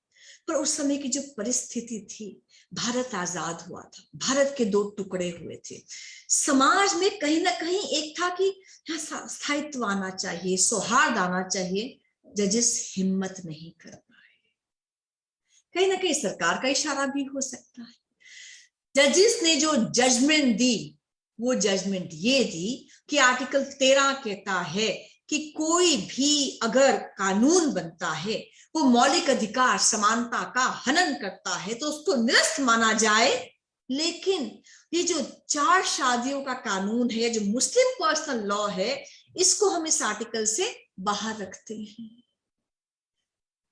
पर उस समय की जो परिस्थिति थी, भारत आजाद हुआ था, भारत के 2 टुकड़े हुए थे, समाज में कहीं ना कहीं एक था कि यहाँ स्थायित्व आना चाहिए, सौहार्द आना चाहिए। जजेस हिम्मत नहीं कर पाए। कहीं ना कहीं सरकार का इशारा भी हो सकता है। जजेस ने जो जजमेंट दी, वो जजमेंट ये दी कि आर्टिकल 13 कहता है कि कोई भी अगर कानून बनता है वो मौलिक अधिकार समानता का हनन करता है तो उसको निरस्त माना जाए। लेकिन ये जो 4 शादियों का कानून है, जो मुस्लिम पर्सनल लॉ है, इसको हम इस आर्टिकल से बाहर रखते हैं।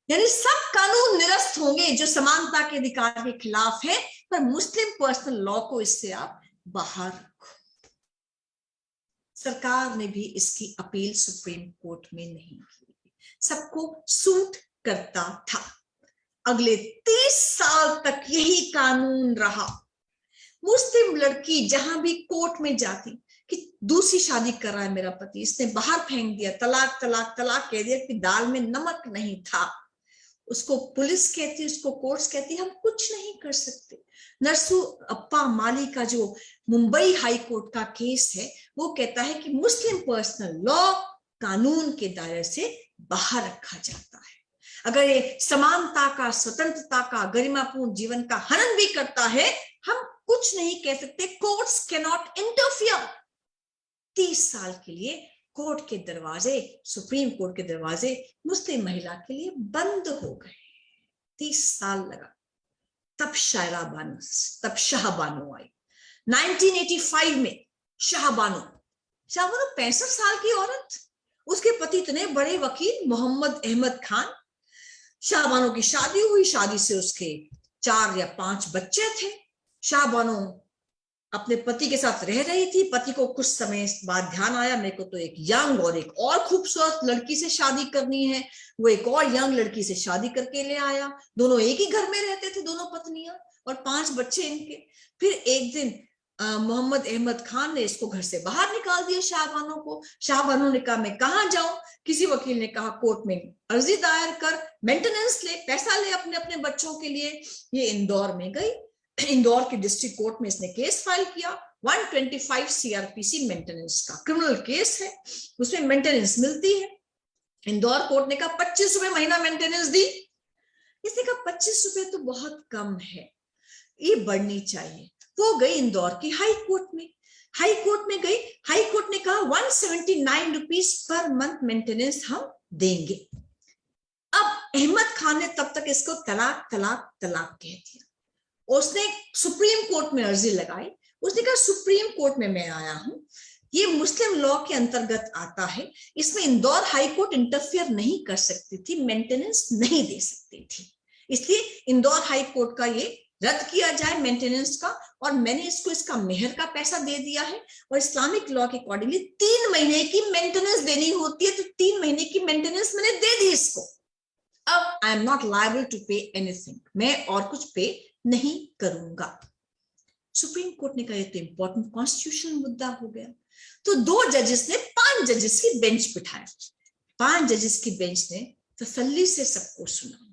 यानी सब कानून निरस्त होंगे जो समानता के अधिकार के खिलाफ है, पर मुस्लिम पर्सनल लॉ को इससे आप बाहर रखो। सरकार ने भी इसकी अपील सुप्रीम कोर्ट में नहीं की। सबको सूट करता था। अगले 30 साल तक यही कानून रहा। मुस्लिम लड़की जहां भी कोर्ट में जाती कि दूसरी शादी कर रहा है मेरा पति, इसने बाहर फेंक दिया, तलाक तलाक तलाक कह दिया कि दाल में नमक नहीं था, उसको पुलिस कहती, उसको कोर्ट्स कहती, हम कुछ नहीं कर सकते। नरसू अप्पा माली का जो मुंबई हाई कोर्ट का केस है, वो कहता है कि मुस्लिम पर्सनल लॉ कानून के दायरे से बाहर रखा जाता है। अगर ये समानता का, स्वतंत्रता का, गरिमापूर्ण जीवन का हनन भी करता है, हम कुछ नहीं कह सकते। Courts can not interfere. 30 साल के लिए कोर्ट के दरवाजे, सुप्रीम कोर्ट के दरवाजे मुस्लिम महिला के लिए बंद हो गए। 30 साल लगा। तब तब शाहबानो आई 1985 में। शाहबानो 65 साल की औरत, उसके पति इतने बड़े वकील मोहम्मद अहमद खान। शाहबानो की शादी हुई, शादी से उसके 4 या 5 बच्चे थे। शाहबानो अपने पति के साथ रह रही थी। पति को कुछ समय बाद ध्यान आया, मेरे को तो एक यंग और एक और खूबसूरत लड़की से शादी करनी है। वो एक और यंग लड़की से शादी करके ले आया। दोनों एक ही घर में रहते थे, दोनों पत्नियां, और 5 बच्चे इनके। फिर एक दिन मोहम्मद अहमद खान ने इसको घर से बाहर निकाल दिया शाहबानो को। शाहबानो ने कहा मैं कहाँ जाऊं? किसी वकील ने कहा कोर्ट में अर्जी दायर कर, मेंटेनेंस ले, पैसा ले अपने अपने बच्चों के लिए। ये इंदौर में गई। इंदौर के डिस्ट्रिक्ट कोर्ट में इसने केस फाइल किया। 125 CRPC मेंटेनेंस का क्रिमिनल केस है, उसमें मेंटेनेंस मिलती है। इंदौर कोर्ट ने कहा 25 रुपए महीना मेंटेनेंस दी। इसने कहा 25 रुपए तो बहुत कम है, ये बढ़नी चाहिए। वो गई इंदौर की हाई कोर्ट में। हाई कोर्ट में गई, हाई कोर्ट ने कहा 179 रुपीज पर मंथ मेंटेनेंस हम देंगे। अब अहमद खान ने तब तक इसको तलाक तलाक तलाक कह दिया। उसने सुप्रीम कोर्ट में अर्जी लगाई, उसने कहा सुप्रीम कोर्ट में मैं आया हूं, ये मुस्लिम लॉ के अंतर्गत आता है, इसमें इंदौर हाई कोर्ट इंटरफियर नहीं कर सकती थी, मेंटेनेंस नहीं दे सकती थी, इसलिए इंदौर हाई कोर्ट का ये रद्द किया जाए मेंटेनेंस का, और मैंने इसको इसका मेहर का पैसा दे दिया है, और इस्लामिक लॉ के अकॉर्डिंगली 3 महीने की मेंटेनेंस देनी होती है, तो 3 महीने की मेंटेनेंस मैंने दे दी इसको। अब I am not liable to pay anything, मैं और कुछ पे नहीं करूंगा। सुप्रीम कोर्ट ने कहा ये तो इंपॉर्टेंट कॉन्स्टिट्यूशनल मुद्दा हो गया, तो 2 जजेस ने 5 जजेस की बेंच बिठाया। 5 जजेस की बेंच ने तसल्ली से सबको सुना,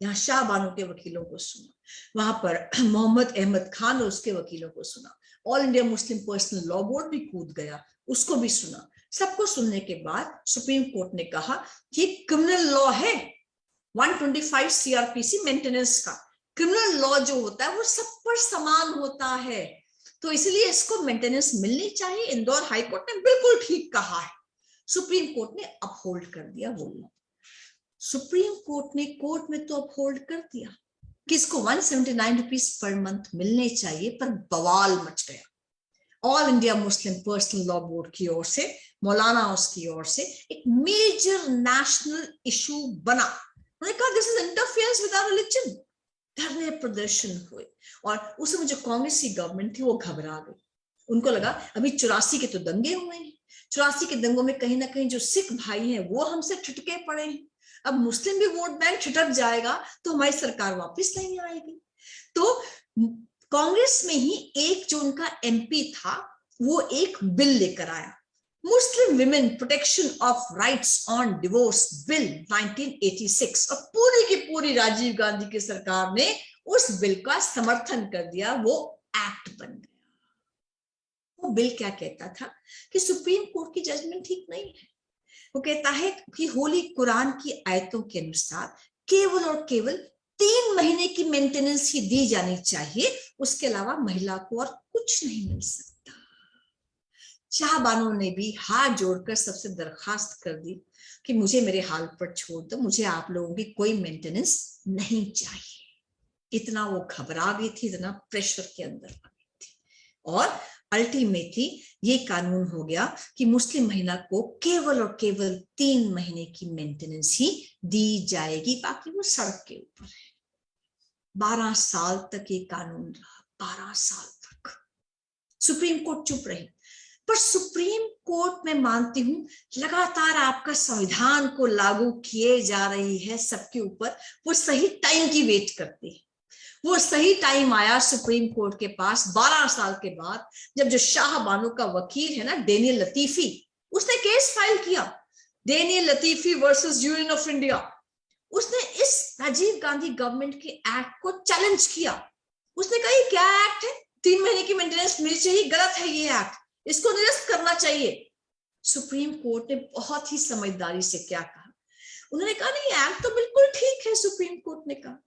यहाँ शाह बानो के वकीलों को सुना, वहां पर मोहम्मद अहमद खान और उसके वकीलों को सुना, all India Muslim personal law board भी कूद गया, उसको भी सुना। सबको सुनने के बाद सुप्रीम कोर्ट ने कहा कि क्रिमिनल लॉ है 125 सीआरपीसी मेंटेनेंस का, क्रिमिनल लॉ जो होता है वो सब पर समान होता है, तो इसलिए इसको मेंटेनेंस मिलनी चाहिए। इंदौर हाई कोर्ट ने बिल्कुल ठीक कहा है, सुप्रीम कोर्ट ने अपहोल्ड कर दिया वो लॉ। सुप्रीम कोर्ट ने कोर्ट में तो अपहोल्ड कर दिया कि इसको 179 रुपीज पर मंथ मिलने चाहिए, पर बवाल मच गया। All India Muslim personal law board की ओर से, मौलाना उसकी ओर से एक मेजर नेशनल इशू बना। उन्होंने कहा this is interference with our religion. धरने प्रदर्शन हुए, और उस समय जो कांग्रेसी गवर्नमेंट थी वो घबरा गई। उनको लगा अभी 84 के तो दंगे हुए हैं, 84 के दंगों में कहीं ना कहीं जो सिख भाई हैं वो हमसे ठिठके पड़े हैं, अब मुस्लिम भी वोट बैंक ठिठक जाएगा तो हमारी सरकार वापस नहीं आएगी। तो कांग्रेस में ही एक जो उनका एमपी था वो एक बिल लेकर आया, Muslim women protection of rights on divorce bill 1986, और पूरी की पूरी राजीव गांधी की सरकार ने उस बिल का समर्थन कर दिया, वो एक्ट बन गया। वो बिल क्या कहता था कि सुप्रीम कोर्ट की जजमेंट ठीक नहीं है, वो कहता है कि होली कुरान की आयतों के अनुसार केवल और केवल 3 महीने की मेंटेनेंस ही दी जानी चाहिए, उसके अलावा महिला को और कुछ नहीं मिल सकता। शाह बानो ने भी हाथ जोड़कर सबसे दरखास्त कर दी कि मुझे मेरे हाल पर छोड़ दो, मुझे आप लोगों की कोई मेंटेनेंस नहीं चाहिए। इतना वो घबरा गई थी, इतना प्रेशर के अंदर आ गई थी, और अल्टीमेटली ये कानून हो गया कि मुस्लिम महिला को केवल और केवल 3 महीने की मेंटेनेंस ही दी जाएगी, बाकी वो सड़क के ऊपर है। 12 साल तक ये कानून रहा, 12 साल तक सुप्रीम कोर्ट चुप रही। पर सुप्रीम कोर्ट में मानती हूं लगातार आपका संविधान को लागू किए जा रही है सबके ऊपर, वो सही टाइम की वेट करती है। वो सही टाइम आया सुप्रीम कोर्ट के पास 12 साल के बाद, जब जो शाह बानो का वकील है ना डेनियल लतीफी, उसने केस फाइल किया, Daniel Latifi versus union of India. उसने इस राजीव गांधी गवर्नमेंट के एक्ट को चैलेंज किया। उसने कहा ये क्या एक्ट है, 3 महीने की मेंटेनेंस मिलनी चाहिए, गलत है ये एक्ट, इसको निरस्त करना चाहिए। सुप्रीम कोर्ट ने बहुत ही समझदारी से क्या कहा, उन्होंने कहा नहीं एक्ट तो बिल्कुल ठीक है। सुप्रीम कोर्ट ने कहा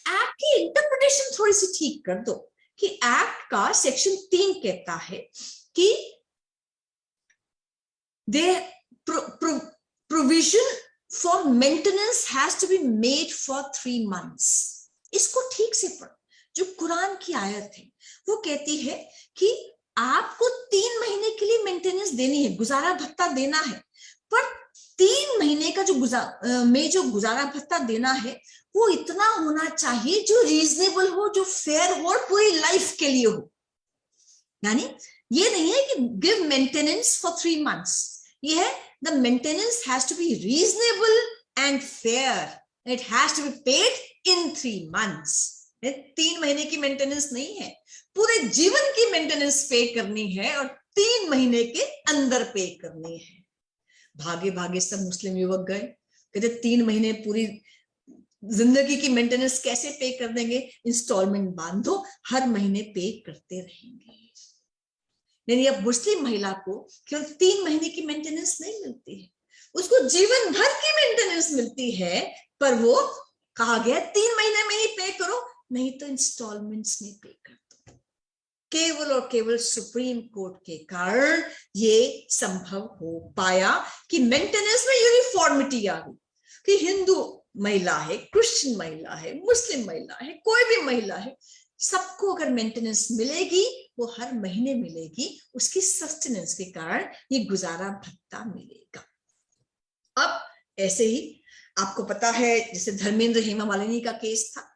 एक्ट की इंटरप्रिटेशन थोड़ी सी ठीक कर दो, कि एक्ट का सेक्शन 3 कहता है कि they provision for maintenance has to be made for 3 months। इसको ठीक से पढ़ो। जो कुरान की आयत है वो कहती है कि आपको 3 महीने के लिए मेंटेनेंस देनी है, गुजारा भत्ता देना है, पर 3 महीने का जो गुजारा भत्ता देना है वो इतना होना चाहिए जो रीजनेबल हो, जो फेयर हो, और पूरी लाइफ के लिए हो। यानी ये नहीं है कि गिव मेंटेनेंस फॉर 3 months, ये है the maintenance has to be reasonable and fair, it has to be paid in 3 months। 3 महीने की मेंटेनेंस नहीं है, पूरे जीवन की मेंटेनेंस पे करनी है, और 3 महीने के अंदर पे करनी है। भागे भागे सब मुस्लिम युवक गए, कहते 3 महीने पूरी जिंदगी की मेंटेनेंस कैसे पे कर देंगे, इंस्टॉलमेंट बांधो, हर महीने पे करते रहेंगे। यानी अब मुस्लिम महिला को केवल 3 महीने की मेंटेनेंस नहीं मिलती है, उसको जीवन भर की मेंटेनेंस मिलती है, पर वो कहा गया 3 महीने में ही पे करो, नहीं तो इंस्टॉलमेंट्स में पे कर दो। केवल और केवल सुप्रीम कोर्ट के कारण ये संभव हो पाया कि मेंटेनेंस में यूनिफॉर्मिटी आ गई, कि हिंदू महिला है, क्रिश्चियन महिला है, मुस्लिम महिला है, कोई भी महिला है, सबको अगर मेंटेनेंस मिलेगी वो हर महीने मिलेगी, उसकी सस्टेनेंस के कारण ये गुजारा भत्ता मिलेगा। अब ऐसे ही आपको पता है, जैसे धर्मेंद्र हेमा मालिनी का केस था,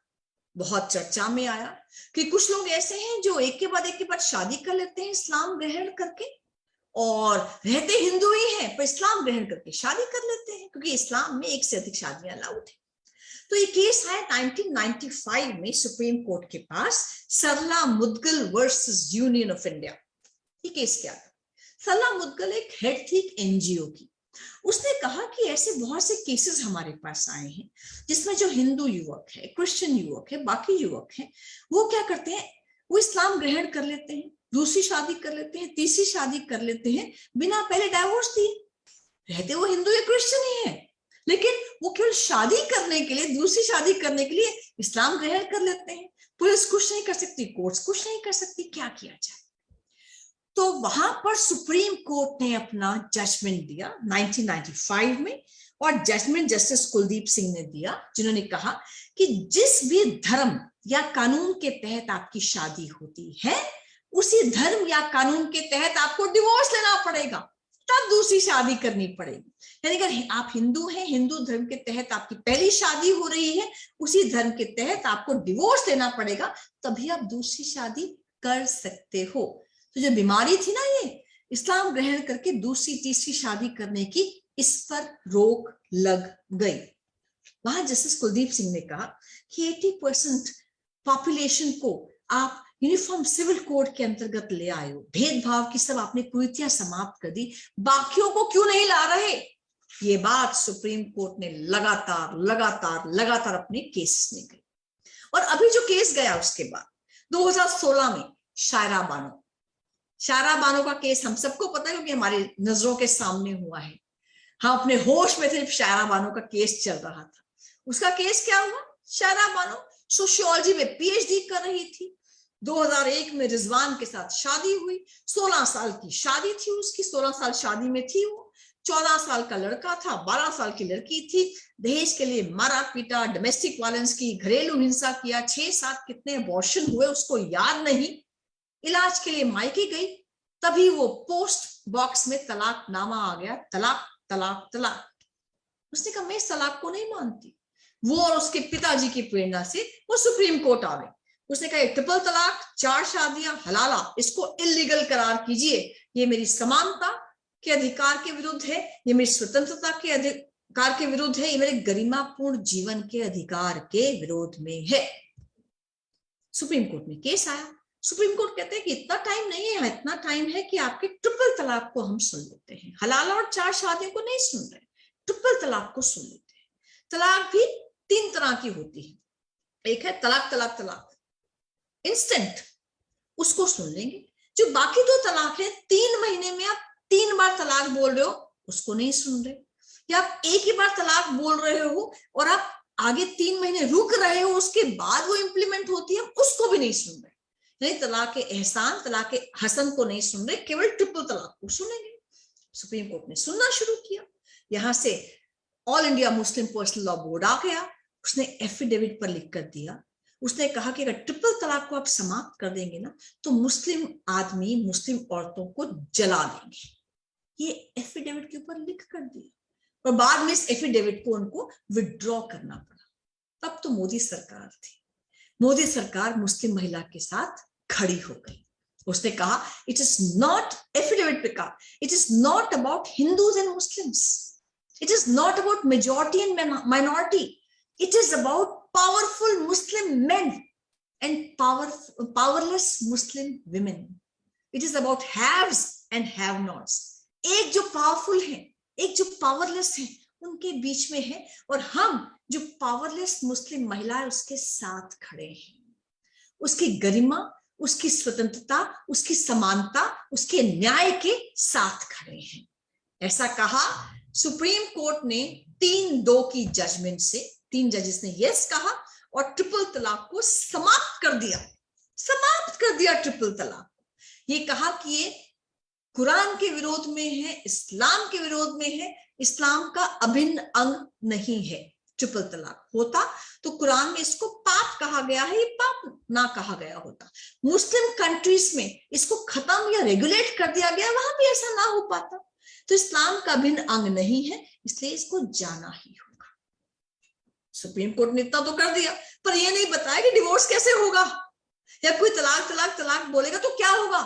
बहुत चर्चा में आया कि कुछ लोग ऐसे हैं जो एक के बाद शादी कर लेते हैं इस्लाम ग्रहण करके, और रहते हिंदू ही हैं पर इस्लाम ग्रहण करके शादी कर लेते हैं, क्योंकि इस्लाम में एक से अधिक शादियां अलाउड है। तो ये केस आया 1995 में सुप्रीम कोर्ट के पास, Sarla Mudgal versus union of India. ये केस क्या था? सरला मुदगल एक हेड थी एनजीओ की। उसने कहा कि ऐसे बहुत से केसेस हमारे पास आए हैं जिसमें जो हिंदू युवक है, क्रिश्चियन युवक है, बाकी युवक हैं, वो क्या करते हैं, वो इस्लाम ग्रहण कर लेते हैं, दूसरी शादी कर लेते हैं, तीसरी शादी कर लेते हैं बिना पहले डाइवोर्स दिए। रहते वो हिंदू या क्रिश्चियन ही है, लेकिन वो केवल शादी करने के लिए, दूसरी शादी करने के लिए इस्लाम ग्रहण कर लेते हैं। पुलिस कुछ नहीं कर सकती, कोर्ट्स कुछ नहीं कर सकती, क्या किया जाए? तो वहां पर सुप्रीम कोर्ट ने अपना जजमेंट दिया 1995 में, और जजमेंट जस्टिस कुलदीप सिंह ने दिया, जिन्होंने कहा कि जिस भी धर्म या कानून के तहत आपकी शादी होती है, उसी धर्म या कानून के तहत आपको डिवोर्स लेना पड़ेगा, तब दूसरी शादी करनी पड़ेगी। यानी अगर आप हिंदू हैं, हिंदू धर्म के तहत आपकी पहली शादी हो रही है, उसी धर्म के तहत आपको डिवोर्स लेना पड़ेगा, तभी आप दूसरी शादी कर सकते हो। तो जो बीमारी थी ना, ये इस्लाम ग्रहण करके दूसरी तीसरी शादी करने की, इस पर रोक लग गई। वहां जस्टिस कुलदीप सिंह ने कहा कि 80% पॉपुलेशन को आप यूनिफॉर्म सिविल कोड के अंतर्गत ले आए हो, भेदभाव की सब आपने कुरीतियां समाप्त कर दी, बाकियों को क्यों नहीं ला रहे? ये बात सुप्रीम कोर्ट ने लगातार लगातार लगातार अपने केस में गई। और अभी जो केस गया उसके बाद 2016 में शायरा बानो का केस हम सबको पता है, क्योंकि हमारी नजरों के सामने हुआ है। हम अपने होश में थे जब शायरा बानो का केस चल रहा था। उसका केस क्या हुआ? शायरा बानो सोशियोलॉजी में पीएचडी कर रही थी, 2001 में रिजवान के साथ शादी हुई, 16 साल की शादी थी उसकी, 16 साल शादी में थी वो, 14 साल का लड़का था, 12 साल की लड़की थी। दहेज के लिए मारा पीटा, डोमेस्टिक वायलेंस की, घरेलू हिंसा किया, 6-7 कितने अबॉर्शन हुए उसको याद नहीं। इलाज के लिए मायके गई, तभी वो पोस्ट बॉक्स में तलाकनामा आ गया, तलाक तलाक तलाक। उसने कहा मैं इस तलाक को नहीं मानती। वो और उसके पिताजी की प्रेरणा से वो सुप्रीम कोर्ट आ गई। उसने कहा ट्रिपल तलाक, 4 शादियां हलाला, इसको इलीगल करार कीजिए, ये मेरी समानता के अधिकार के विरुद्ध है, ये मेरी स्वतंत्रता के अधिकार के विरुद्ध है, ये मेरे गरिमापूर्ण जीवन के अधिकार के विरोध में है। सुप्रीम कोर्ट में केस आया। सुप्रीम कोर्ट कहते हैं कि इतना टाइम नहीं है, इतना टाइम है कि आपके ट्रिपल तलाक को हम सुन लेते हैं, हलाला और 4 शादियों को नहीं सुन रहे, ट्रिपल तलाक को सुन लेते हैं। तलाक भी 3 तरह की होती है, एक है तलाक तलाक तलाक इंस्टेंट, उसको सुन लेंगे। जो बाकी 2 तलाक है, 3 महीने में आप 3 बार तलाक बोल रहे हो, उसको नहीं सुन रहे, या आप एक ही बार तलाक बोल रहे हो और आप आगे 3 महीने रुक रहे हो, उसके बाद वो इंप्लीमेंट होती है, उसको भी नहीं सुन रहे। नहीं, तलाक एहसान, तलाक हसन को नहीं सुन रहे, केवल ट्रिपल तलाक को सुनेंगे। सुप्रीम कोर्ट ने सुनना शुरू किया। यहां से all India Muslim personal law board आ गया, उसने एफिडेविट पर लिख कर दिया। उसने कहा कि अगर ट्रिपल तलाक को आप समाप्त कर देंगे ना, तो मुस्लिम आदमी मुस्लिम औरतों को जला देंगे। ये एफिडेविट के ऊपर लिख कर दिया, और बाद में इस एफिडेविट को उनको विड्रॉ करना पड़ा। तब तो मोदी सरकार थी। मोदी सरकार मुस्लिम महिला के साथ खड़ी हो गई। उसने कहा इट इज नॉट, एफिडेविट पे कहा it is not about Hindus and Muslims, it is not about majority and minority, it is about powerful Muslim main and powerless Muslim women, it is about haves and have nots. एक जो powerful है, एक जो powerless है, उनके बीच में है, और हम जो पावरलेस मुस्लिम महिला है उसके साथ खड़े हैं। उसकी गरिमा, उसकी स्वतंत्रता, उसकी समानता, उसके न्याय के साथ खड़े हैं। ऐसा कहा सुप्रीम कोर्ट ने 3-2 की जजमेंट से। 3 जजेस ने यस कहा और ट्रिपल तलाक को समाप्त कर दिया ट्रिपल तलाक। ये कहा कि ये कुरान के विरोध में है, इस्लाम के विरोध में है, इस्लाम का अभिन्न अंग नहीं है। ट्रिपल तलाक होता तो कुरान में इसको पाप कहा गया है, ये पाप ना कहा गया होता। मुस्लिम कंट्रीज में इसको खत्म या रेगुलेट कर दिया गया, वहां भी ऐसा ना हो पाता। तो इस्लाम का भिन्न अंग नहीं है, इसलिए इसको जाना ही होगा। सुप्रीम कोर्ट ने इतना तो कर दिया, पर यह नहीं बताया कि डिवोर्स कैसे होगा, या कोई तलाक तलाक तलाक बोलेगा तो क्या होगा।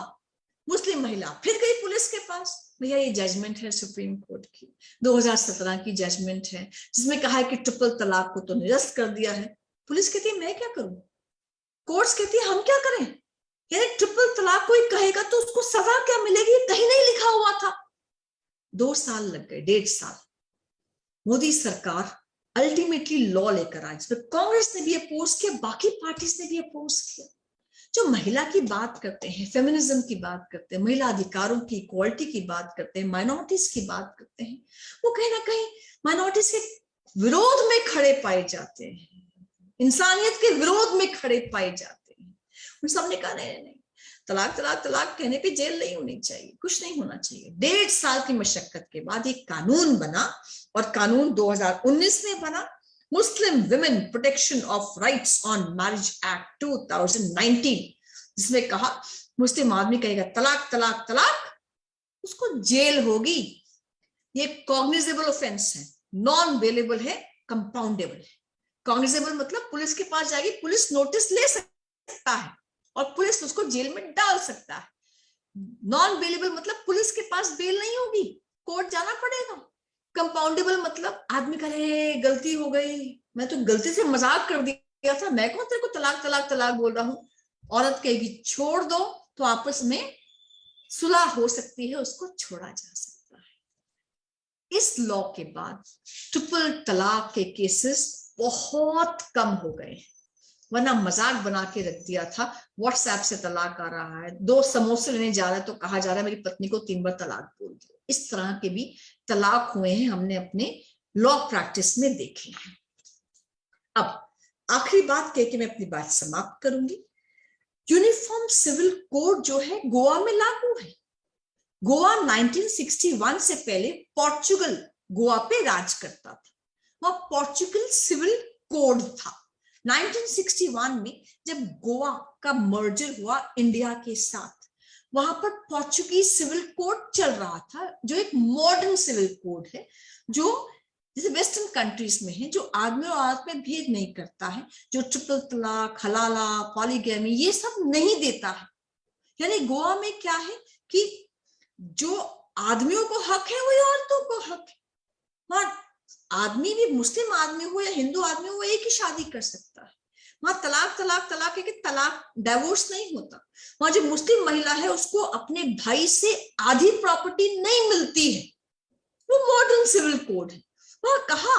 मुस्लिम महिला फिर गई पुलिस के पास, भैया ये जजमेंट है सुप्रीम कोर्ट की, 2017 की जजमेंट है, जिसमें कहा है कि ट्रिपल तलाक को तो निरस्त कर दिया है। पुलिस कहती है मैं क्या करूं, कोर्ट्स कहती है हम क्या करें। यानी ट्रिपल तलाक कोई कहेगा तो उसको सजा क्या मिलेगी, कहीं नहीं लिखा हुआ था। 2 साल लग गए, 1.5 साल। मोदी सरकार अल्टीमेटली लॉ लेकर आई, जिसमें कांग्रेस ने भी अपोज किया, बाकी पार्टीज ने भी अपोज किया। जो महिला की बात करते हैं, फेमिनिज्म की बात करते हैं, महिला अधिकारों की, इक्वालिटी की बात करते हैं, माइनॉरिटीज की बात करते हैं, वो कहीं ना कहीं माइनॉरिटीज के विरोध में खड़े पाए जाते हैं, इंसानियत के विरोध में खड़े पाए जाते हैं। उन सबने कहा नहीं, तलाक तलाक तलाक कहने पे जेल नहीं होनी चाहिए, कुछ नहीं होना चाहिए। 1.5 साल की मशक्कत के बाद एक कानून बना, और कानून 2019 में बना, Muslim women protection of rights on marriage act 2019, जिसमें कहा मुस्लिम आदमी कहेगा तलाक तलाक तलाक, उसको जेल होगी। ये कॉग्निजेबल ऑफेंस है, नॉन बेलेबल है, कंपाउंडेबल है। कॉग्निजेबल मतलब पुलिस के पास जाएगी, पुलिस नोटिस ले सकता है और पुलिस उसको जेल में डाल सकता है। नॉन बेलेबल मतलब पुलिस के पास बेल नहीं होगी, कोर्ट जाना पड़ेगा। कंपाउंडेबल मतलब आदमी करे गलती हो गई, मैं तो गलती से मजाक कर दिया था, मैं कौन तेरे को तलाक तलाक तलाक बोल रहा हूं। औरत कहेगी छोड़ दो, तो आपस में सुलह हो सकती है, उसको छोड़ा जा सकता है। इस लॉ के बाद ट्रिपल तलाक के केसेस बहुत कम हो गए, वरना मजाक बना के रख दिया था, व्हाट्सएप से तलाक आ रहा है, 2 समोसे लेने जा रहा है तो कहा जा रहा है मेरी पत्नी को 3 बार तलाक बोल दो। इस तरह के भी तलाक हुए हैं, हमने अपने लॉ प्रैक्टिस में देखे हैं। अब आखिरी बात कह के मैं अपनी बात समाप्त करूंगी। यूनिफॉर्म सिविल कोड जो है गोवा में लागू है। गोवा 1961 से पहले पोर्चुगल गोवा पे राज करता था, वह पोर्चुगल सिविल कोड था। 1961 में जब गोवा का मर्जर हुआ इंडिया के साथ, वहां पर पोर्चुगीज सिविल कोड चल रहा था, जो एक मॉडर्न सिविल कोड है, जो जैसे वेस्टर्न कंट्रीज में है, जो आदमी और औरत में भेद नहीं करता है, जो ट्रिपल तलाक, हलाला, पॉलीगैमी ये सब नहीं देता है। यानी गोवा में क्या है कि जो आदमियों को हक है वही औरतों को हक है। वहां आदमी भी, मुस्लिम आदमी हो या हिंदू आदमी हो, एक ही शादी कर सकता है। वहां तलाक तलाक तलाक है कि तलाक डाइवोर्स नहीं होता। वहां जो मुस्लिम महिला है उसको अपने भाई से आधी प्रॉपर्टी नहीं मिलती है, वो मॉडर्न सिविल कोड है। वह कहा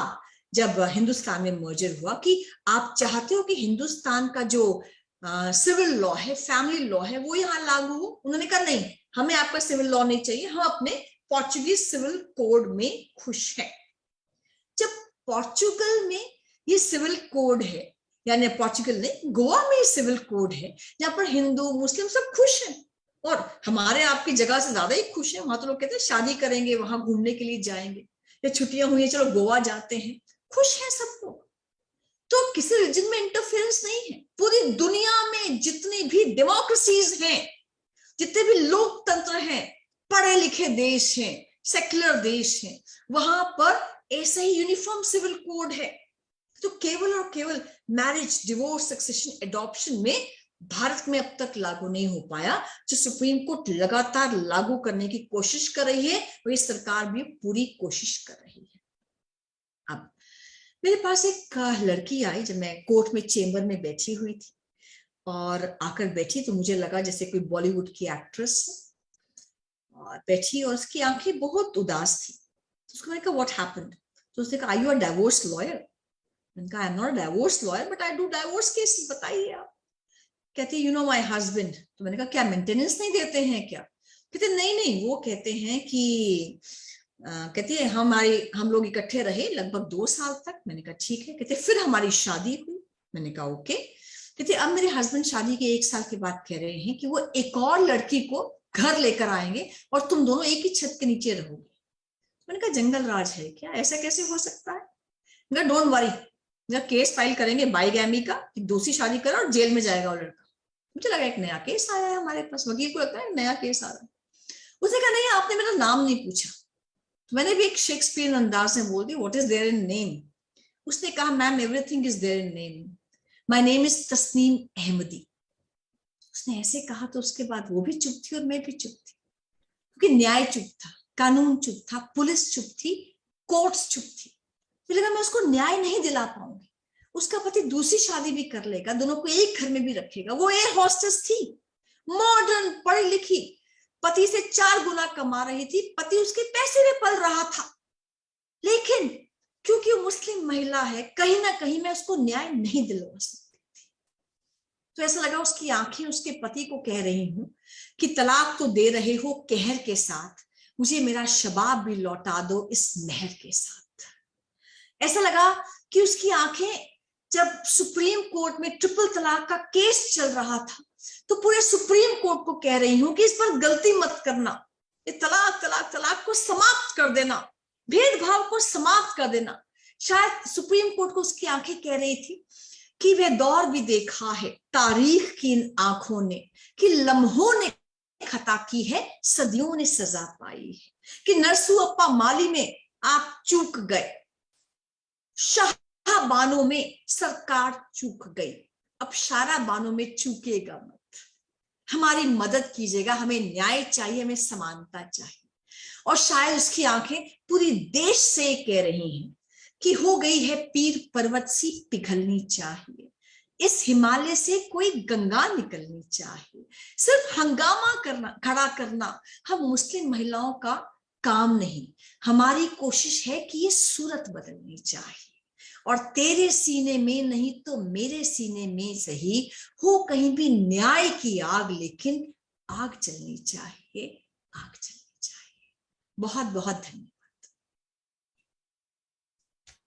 जब हिंदुस्तान में मर्जर हुआ कि आप चाहते हो कि हिंदुस्तान का जो सिविल लॉ है, फैमिली लॉ है, वो यहाँ लागू हो। उन्होंने कहा नहीं, हमें आपका सिविल लॉ नहीं चाहिए, हम अपने पोर्चुगीज सिविल कोड में खुश हैं। जब पोर्चुगल में ये सिविल कोड है, यानी पोर्चुगल ने गोवा में सिविल कोड है, जहां पर हिंदू मुस्लिम सब खुश हैं, और हमारे आपकी जगह से ज्यादा ही खुश है। वहां तो लोग कहते हैं शादी करेंगे, वहां घूमने के लिए जाएंगे, या छुट्टियां हुई है चलो गोवा जाते हैं, खुश है सब लोग। तो किसी रीजन में इंटरफेरेंस नहीं है। पूरी दुनिया में जितनी भी डेमोक्रेसीज हैं, जितने भी लोकतंत्र हैं, पढ़े लिखे देश हैं, सेक्युलर देश हैं, वहां पर ऐसा ही यूनिफॉर्म सिविल कोड है। तो केवल और केवल मैरिज, डिवोर्स, सक्सेशन, एडॉप्शन में भारत में अब तक लागू नहीं हो पाया, जो सुप्रीम कोर्ट लगातार लागू करने की कोशिश कर रही है, और ये सरकार भी पूरी कोशिश कर रही है। अब मेरे पास एक लड़की आई, जब मैं कोर्ट में चेंबर में बैठी हुई थी, और आकर बैठी तो मुझे लगा जैसे कोई बॉलीवुड की एक्ट्रेस है, और बैठी और उसकी आंखें बहुत उदास थी। तो उसको मैंने कहा व्हाट हैपेंड, तो उसने कहा are you a divorce lawyer. मैंने कहा I am not a divorce lawyer but I do divorce cases, बताइए आप। कहती यू नो माय हस्बैंड। तो मैंने कहा क्या मेंटेनेंस नहीं देते हैं क्या? कहते नहीं नहीं, वो कहते हैं कि कहती है हम लोग इकट्ठे रहे लगभग 2 साल तक। मैंने कहा ठीक है। कहते फिर हमारी शादी हुई। मैंने कहा ओके। कहते अब मेरे हस्बैंड शादी के 1 साल के बाद कह रहे हैं कि वो एक और लड़की को घर लेकर आएंगे और तुम दोनों एक ही छत के नीचे रहोगे। मैंने कहा जंगल राज है क्या, ऐसा कैसे हो सकता है? डोंट वरी, केस फाइल करेंगे बाईगैमी का, दूसरी शादी करा और जेल में जाएगा वो लड़का। मुझे लगा एक नया केस आया है हमारे पास, वकील को लगता है नया केस आ रहा है। उसने कहा नहीं, आपने मेरा नाम नहीं पूछा। मैंने भी एक शेक्सपियर अंदाज में बोल दी, what is there in name. उसने कहा ma'am everything is there in name, my name is Tasneem Ahmadi. उसने ऐसे कहा तो उसके बाद वो भी चुप थी और मैं भी चुप थी, क्योंकि न्याय चुप था, कानून चुप था, पुलिस चुप थी, कोर्ट्स चुप थी। मुझे लगा मैं उसको न्याय नहीं दिला पाऊंगी। उसका पति दूसरी शादी भी कर लेगा, दोनों को एक घर में भी रखेगा। वो एयर हॉस्टेस थी, मॉडर्न, पढ़ी लिखी, पति से 4 गुना कमा रही थी, पति उसके पैसे में पल रहा था। लेकिन क्योंकि वो मुस्लिम महिला है, कहीं ना कहीं मैं उसको न्याय नहीं दिलवा सकती थी। तो ऐसा लगा उसकी आंखें उसके पति को कह रही हूं कि तलाक तो दे रहे हो कहर के साथ, मुझे मेरा शबाब भी लौटा दो इस मेहर के साथ। ऐसा लगा कि उसकी आंखें, जब सुप्रीम कोर्ट में ट्रिपल तलाक का केस चल रहा था, तो पूरे सुप्रीम कोर्ट को कह रही हूं कि इस पर गलती मत करना, ये तलाक तलाक तलाक को समाप्त कर देना, भेदभाव को समाप्त कर देना। शायद सुप्रीम कोर्ट को उसकी आंखें कह रही थी कि वह दौर भी देखा है तारीख की इन आंखों ने, कि लम्हों ने खता की है, सदियों ने सजा पाई है, कि नरसुअप्पा माली में आप चूक गए, शाहबानों में सरकार चूक गई, अब शारा बानों में चूकेगा मत। हमारी मदद कीजिएगा, हमें न्याय चाहिए, हमें समानता चाहिए। और शायद उसकी आंखें पूरी देश से कह रही हैं कि हो गई है पीर पर्वत सी पिघलनी चाहिए, इस हिमालय से कोई गंगा निकलनी चाहिए। सिर्फ हंगामा करना, खड़ा करना हम मुस्लिम महिलाओं का काम नहीं, हमारी कोशिश है कि ये सूरत बदलनी चाहिए। और तेरे सीने में नहीं तो मेरे सीने में सही हो कहीं भी न्याय की आग, लेकिन आग जलनी चाहिए, आग जलनी चाहिए। बहुत बहुत धन्यवाद।